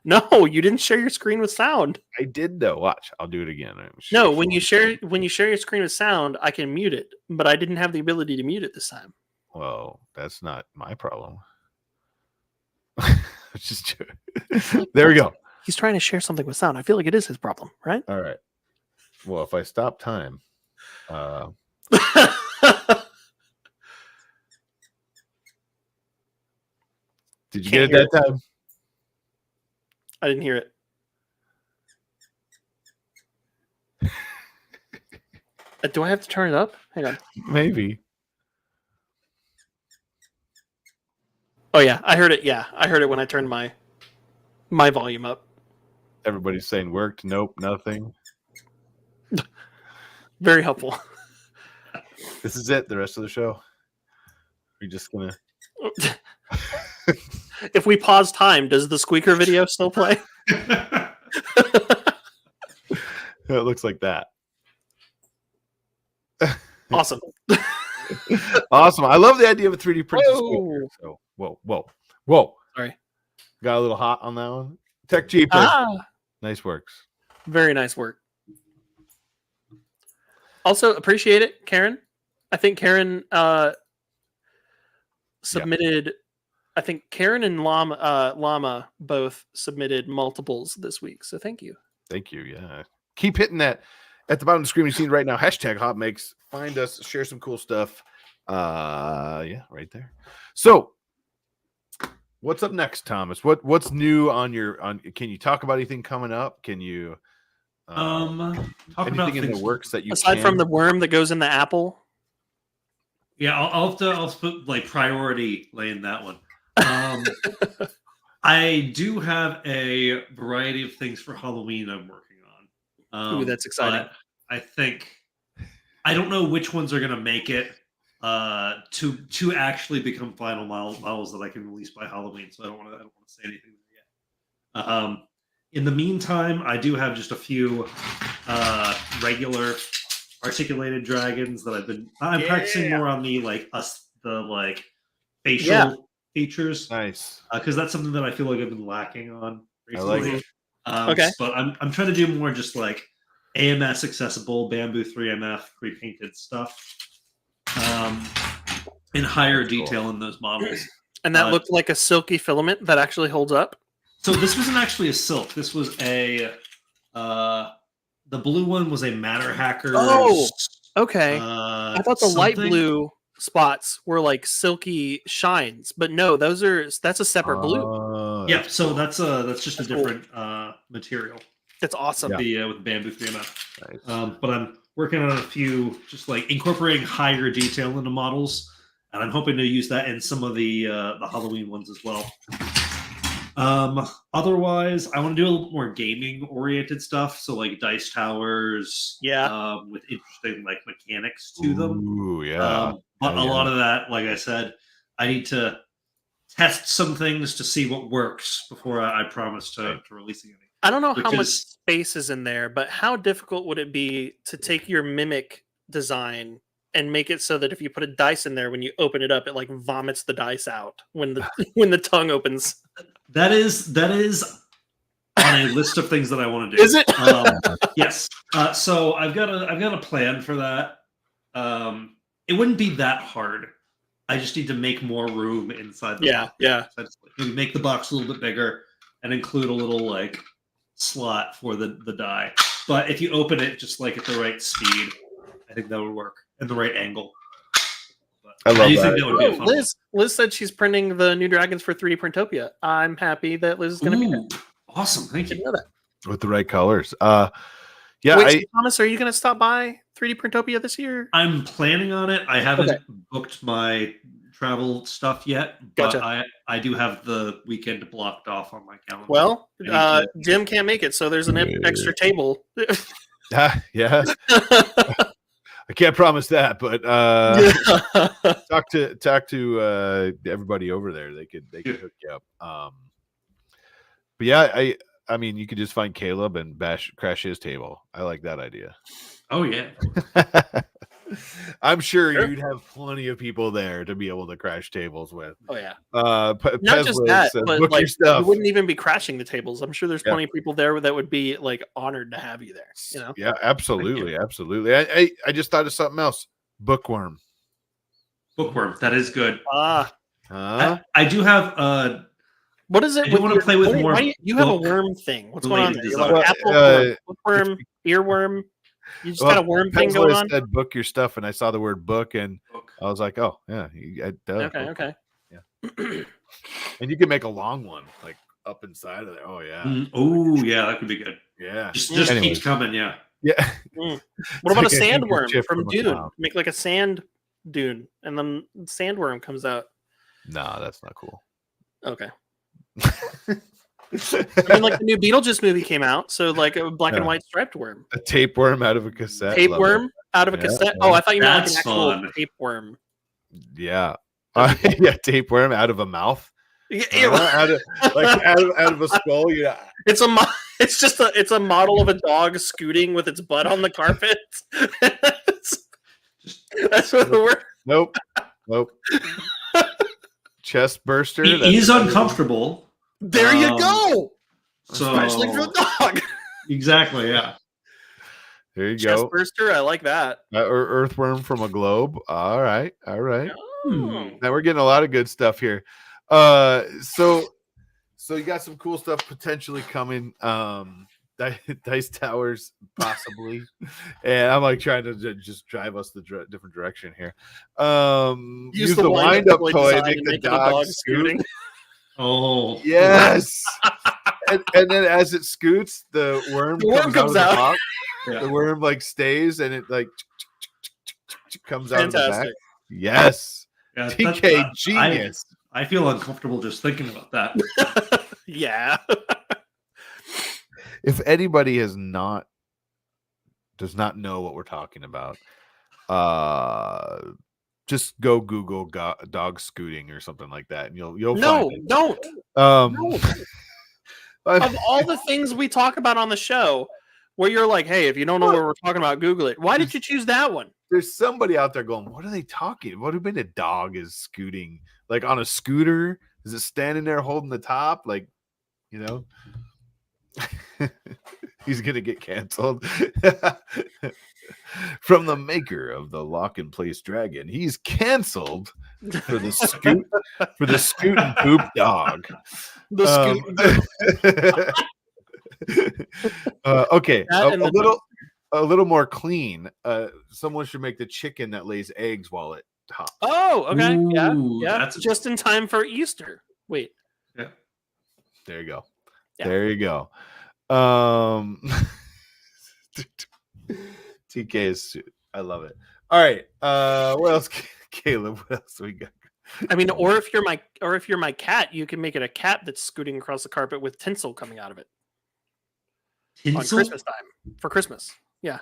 No, you didn't share your screen with sound. I did though. Watch, I'll do it again. No, when you share your screen with sound, I can mute it, but I didn't have the ability to mute it this time. Well, that's not my problem. Just there we go. He's trying to share something with sound. I feel like it is his problem, right? All right. Well, if I stop time, did you get it that time? I didn't hear it. Do I have to turn it up? Hang on. Maybe. Oh yeah, I heard it. Yeah, I heard it when I turned my volume up. Everybody's saying worked. Nope, nothing. Very helpful. This is it. The rest of the show. We're just gonna. If we pause time, does the squeaker video still play? It looks like that. Awesome. Awesome. I love the idea of a 3D printed Whoa. squeaker. So, whoa. Sorry. Got a little hot on that one. Tech Jeeper. Nice works. Very nice work. Also, appreciate it, Karen. I think Karen submitted. I think Karen and Llama both submitted multiples this week. So thank you. Thank you. Yeah. Keep hitting that at the bottom of the screen. You've seen right now. Hashtag Hot Makes. Find us. Share some cool stuff. Yeah, right there. So, what's up next, Thomas? What's new on your? Can you talk about anything coming up? Can you? Talk anything about in the works that you aside from the worm that goes in the apple. Yeah, I'll put like priority laying that one. I do have a variety of things for Halloween I'm working on. Ooh, that's exciting. I think I don't know which ones are going to make it to actually become final models that I can release by Halloween. So I don't want to say anything yet. In the meantime, I do have just a few regular articulated dragons that I'm practicing more on the facial features. Nice. Because that's something that I feel like I've been lacking on recently. I like it. Okay. But I'm trying to do more just like AMS accessible bamboo 3MF pre-painted stuff in higher detail in those models. And that looked like a silky filament that actually holds up. So this wasn't actually a silk. This was a the blue one was a Matter Hackers. Oh, okay. I thought the light something. blue spots were like silky shines, but no, that's a separate blue. Yeah, so that's just a different material. That's awesome. With bamboo 3MF. Nice. But I'm working on a few, just like incorporating higher detail into models, and I'm hoping to use that in some of the Halloween ones as well. Otherwise, I want to do a little more gaming oriented stuff, so like dice towers, with interesting like mechanics to them. Ooh, yeah. But a lot of that, like I said, I need to test some things to see what works before I promise to releasing anything. I don't know how much space is in there, but how difficult would it be to take your mimic design and make it so that if you put a dice in there, when you open it up, it like vomits the dice out when the tongue opens? That is on a list of things that I want to do. Is it? Yes. So I've got a plan for that. It wouldn't be that hard. I just need to make more room inside the box. Yeah. Maybe make the box a little bit bigger and include a little like slot for the die. But if you open it just like at the right speed, I think that would work, and the right angle. But I love that. Think that would be a fun Liz said she's printing the new dragons for 3D Printopia. I'm happy that Liz is going to be there. Awesome, thank you. Know that. With the right colors. Wait, Thomas, are you going to stop by 3D Printopia this year? I'm planning on it. I haven't booked my travel stuff yet, but I do have the weekend blocked off on my calendar. Well, Jim can't make it, so there's an extra table. Yeah. I can't promise that, but talk to everybody over there. They could hook you up. But yeah, I mean, you could just find Caleb and crash his table. I like that idea. Oh yeah. I'm sure you'd have plenty of people there to be able to crash tables with. Oh yeah. Not just that, but like, you wouldn't even be crashing the tables. I'm sure there's plenty of people there that would be like honored to have you there. You know? Yeah, absolutely. I just thought of something else. Bookworm. That is good. I do have what is it? I do want to play with more. You have a worm thing. What's going on there? Design. Like apple, bookworm, earworm. You just got a worm thing going on. Said book your stuff, and I saw the word book, and I was like, oh yeah, okay. Yeah. And you can make a long one, like up inside of there. Oh yeah. Oh yeah, that could be good. Yeah. Just keeps coming. Yeah. Yeah. What It's about like a a sandworm handkerchief from from a Dune? clown. Make like a sand dune, and then sandworm comes out. Nah, that's not cool. Okay. I mean, like the new Beetlejuice movie came out, so like a black and white striped worm. A tapeworm out of a cassette. Tapeworm out of a cassette. Oh, I thought you meant like an That's actual fun. tapeworm. Yeah. That'd be cool. Yeah, tapeworm out of a mouth. Yeah, Out of a skull. Yeah. it's a model of a dog scooting with its butt on the carpet. That's what the word. Nope. Chest burster. He's uncomfortable. There you go. So Especially for a dog. Exactly, yeah. There you Chest go. burster. I like that. Or earthworm from a globe. All right. Oh. Now we're getting a lot of good stuff here. So you got some cool stuff potentially coming. Dice towers possibly, and I'm like trying to just drive us the different direction here. Use the wind-up toy, make the dog scooting. Oh yes. and then as it scoots, the worm comes out. Of the box. Yeah. The worm like stays and it like comes out of the back. Yes. Yeah, TK genius. I feel uncomfortable just thinking about that. Yeah. If anybody does not know what we're talking about, just go Google dog scooting or something like that, and you'll find it. Don't. No. Of all the things we talk about on the show, where you're like, hey, if you don't know what we're talking about, Google it. Why did you choose that one? There's somebody out there going, what are they talking? What do you mean a dog is scooting? Like on a scooter? Is it standing there holding the top? Like, you know? He's gonna get canceled. From the maker of the lock and place dragon, he's canceled for the scoot and poop dog. Okay, a little more clean. Someone should make the chicken that lays eggs while it hops. Oh, okay. Ooh, yeah. that's Just in time for Easter. Wait. Yeah. There you go. Yeah. There you go. TK is I love it. All right. What else, Caleb? What else we got? I mean, or if you're my cat, you can make it a cat that's scooting across the carpet with tinsel coming out of it. Tinsel? On Christmas time. For Christmas. Yeah.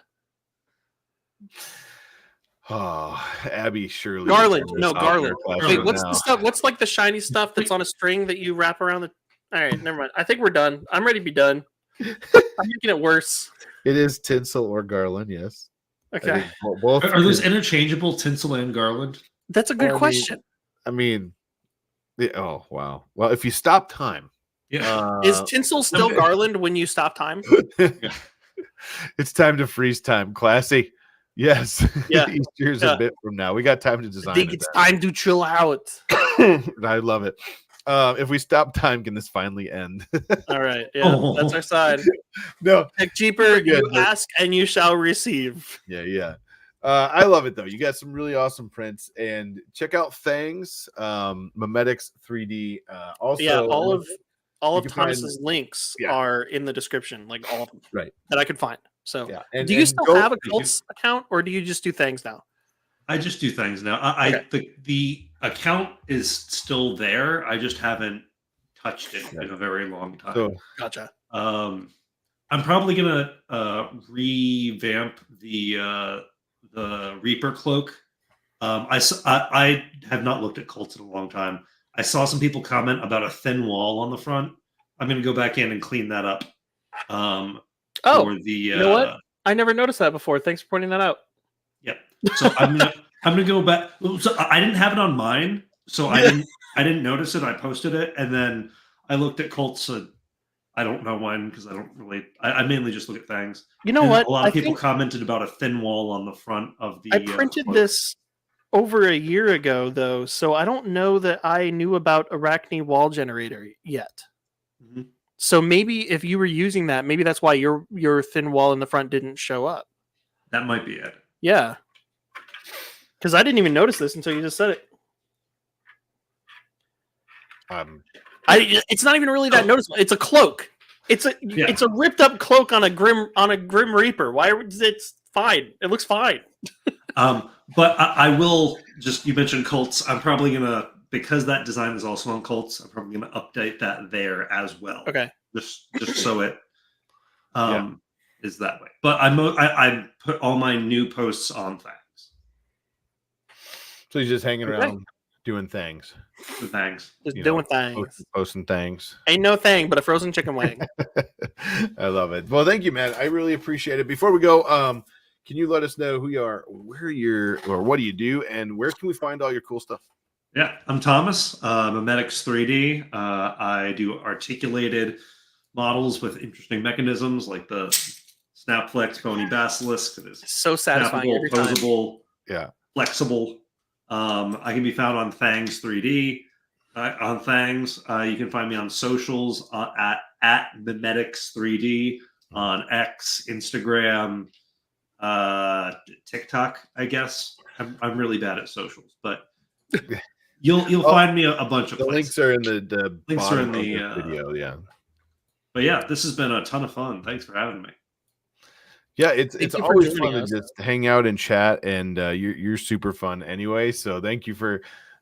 Oh, Abby Shirley. Garland. No, garland. Wait, what's now. the stuff? What's like the shiny stuff that's on a string that you wrap around the. All right, never mind. I think we're done. I'm ready to be done. I'm making it worse. It is tinsel or garland, yes. Okay. Both Are those interchangeable, tinsel and garland? That's a good question. I mean, oh, wow. Well, if you stop time. Yeah. Is tinsel still garland when you stop time? It's time to freeze time. Classy. Yes. Yeah. Easter's a bit from now. We got time to design I think it's time to chill out. I love it. If we stop time, can this finally end? All right. Yeah, that's our side. No. Tech Cheaper, you ask and you shall receive. Yeah. I love it though. You got some really awesome prints, and check out Fangs, Mimetics3D. Also, yeah, all of Thomas's find, links are in the description, like all of them, right? That I could find. So, yeah. Do you still have a Cults account, or do you just do Fangs now? I just do things now. The account is still there. I just haven't touched it in a very long time. So, gotcha. I'm probably gonna revamp the Reaper cloak. I have not looked at Cults in a long time. I saw some people comment about a thin wall on the front. I'm gonna go back in and clean that up. You know what? I never noticed that before. Thanks for pointing that out. Yep. So I'm gonna go back. So I didn't have it on mine, so I didn't notice it. I posted it, and then I looked at Colts. I don't know when, because I don't really. I mainly just look at things. You know what? A lot of people commented about a thin wall on the front of the. I printed this over a year ago, though, so I don't know that I knew about Arachne wall generator yet. Mm-hmm. So maybe if you were using that, maybe that's why your thin wall in the front didn't show up. That might be it. Yeah. Because I didn't even notice this until you just said it. Um, It's not even really that noticeable. It's a cloak. It's a ripped up cloak on a grim Reaper. Why? It's fine. It looks fine. But I will just, you mentioned Colts. I'm probably gonna, because that design is also on Colts, I'm probably gonna update that there as well. Okay. Just so it is that way. But I put all my new posts on Thangs. So he's just hanging around doing things. Thanks. Just doing things. Posting things. Ain't no thing but a frozen chicken wing. I love it. Well, thank you, man. I really appreciate it. Before we go, can you let us know who you are, where you're, or what do you do, and where can we find all your cool stuff? Yeah, I'm Thomas, Mimetics3D. I do articulated models with interesting mechanisms like the Snapflex Bony Basilisk. It is so satisfying every time. Posable, flexible. I can be found on Thangs3D. On Thangs, you can find me on socials at Mimetics3D on X, Instagram, TikTok. I guess I'm really bad at socials, but you'll find me a bunch of the places. links are in the links are in the video. Yeah. But yeah, this has been a ton of fun. Thanks for having me. Yeah, it's always fun to just hang out and chat, and you're super fun anyway. So thank you for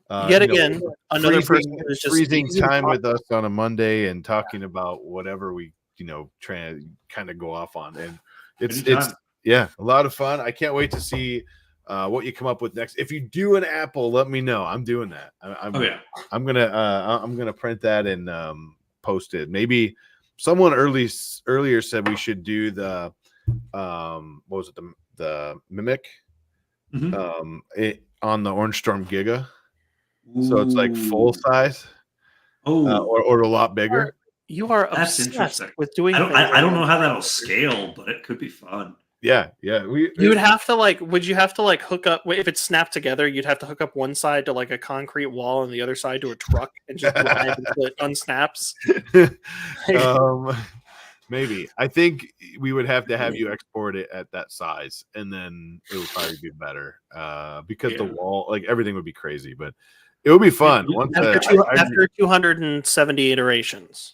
yet again another person who's just freezing time with us on a Monday and talking about whatever we try to kind of go off on, and it's a lot of fun. I can't wait to see what you come up with next. If you do an Apple, let me know. I'm doing that. I'm gonna print that and post it. Maybe someone earlier said we should do the what was it, the Mimic on the Orange Storm Giga. Ooh. So it's like full size. Or a lot bigger. You are obsessed with doing. I don't know how that'll scale, but it could be fun. Yeah. You would have to would you have to hook up, if it's snapped together, you'd have to hook up one side to a concrete wall and the other side to a truck and just drive until it unsnaps. Maybe. I think we would have to have you export it at that size, and then it would probably be better because the wall, everything would be crazy, but it would be fun. After 270 iterations.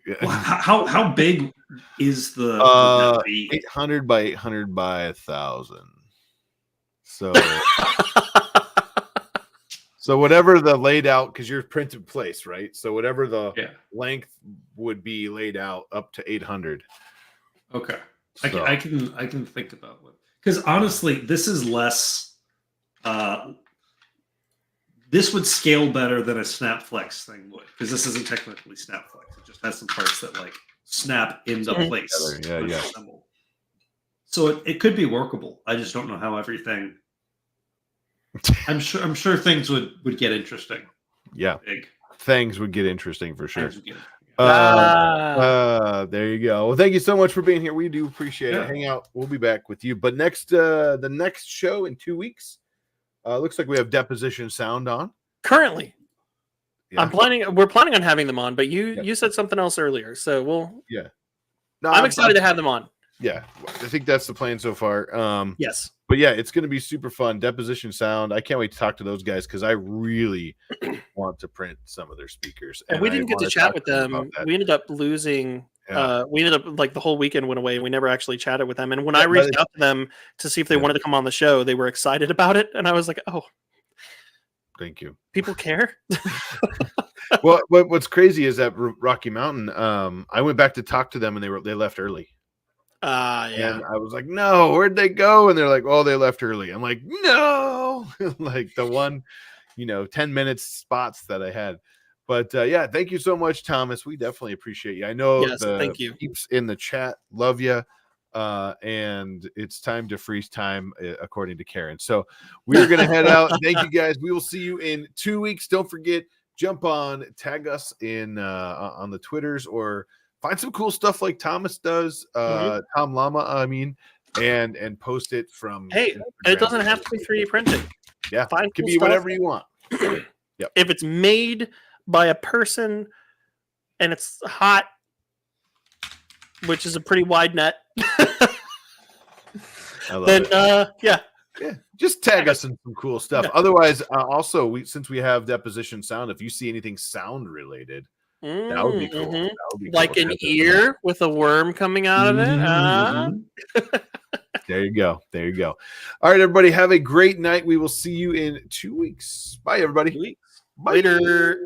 Yeah. Well, how big is the 800 by 800 by 1,000? So so whatever the laid out, because you're printed place, right? So whatever the length would be laid out up to 800. Okay, so. I can think about what, because honestly, this is less. This would scale better than a Snapflex thing would, because this isn't technically Snapflex. It just has some parts that snap into place. Yeah. So it could be workable. I just don't know how everything. I'm sure things would get interesting. Yeah, big. Things would get interesting for sure. There you go. Well, thank you so much for being here. We do appreciate it. Hang out. We'll be back with you. But the next show in 2 weeks. Looks like we have Deposition Sound on currently. Yeah. We're planning on having them on, but you said something else earlier, so we'll. Yeah. No, I'm excited to have them on. Yeah, I think that's the plan so far. Yes. But yeah, it's going to be super fun. Deposition Sound. I can't wait to talk to those guys because I really want to print some of their speakers. And we didn't get to chat with them. We ended up losing. We ended up the whole weekend went away and we never actually chatted with them. And when I reached out to them to see if they wanted to come on the show, they were excited about it. And I was like, oh, thank you. People care. Well, what's crazy is that Rocky Mountain, I went back to talk to them and they left early. And I was like, no, where'd they go? And they're like, oh, they left early. I'm like, no, like the one, 10 minutes spots that I had. But thank you so much, Thomas. We definitely appreciate you. I know thank you. Peeps in the chat love you. And it's time to freeze time, according to Karen. So we're going to head out. Thank you, guys. We will see you in 2 weeks. Don't forget, jump on, tag us in on the Twitters, or find some cool stuff like Thomas does, Tom Llama, and post it from. Hey, Instagram. It doesn't have to be 3D printed. Yeah, it can be whatever you want. Yep. If it's made by a person and it's hot, which is a pretty wide net, then just tag us in some cool stuff. Otherwise, also since we have Deposition Sound, if you see anything sound related, That would be cool. Mhm. That would be Like cool. an ear with a worm coming out of it. Mhm. There you go. There you go. All right, everybody. Have a great night. We will see you in 2 weeks. Bye, everybody. Sweet. Bye. Later.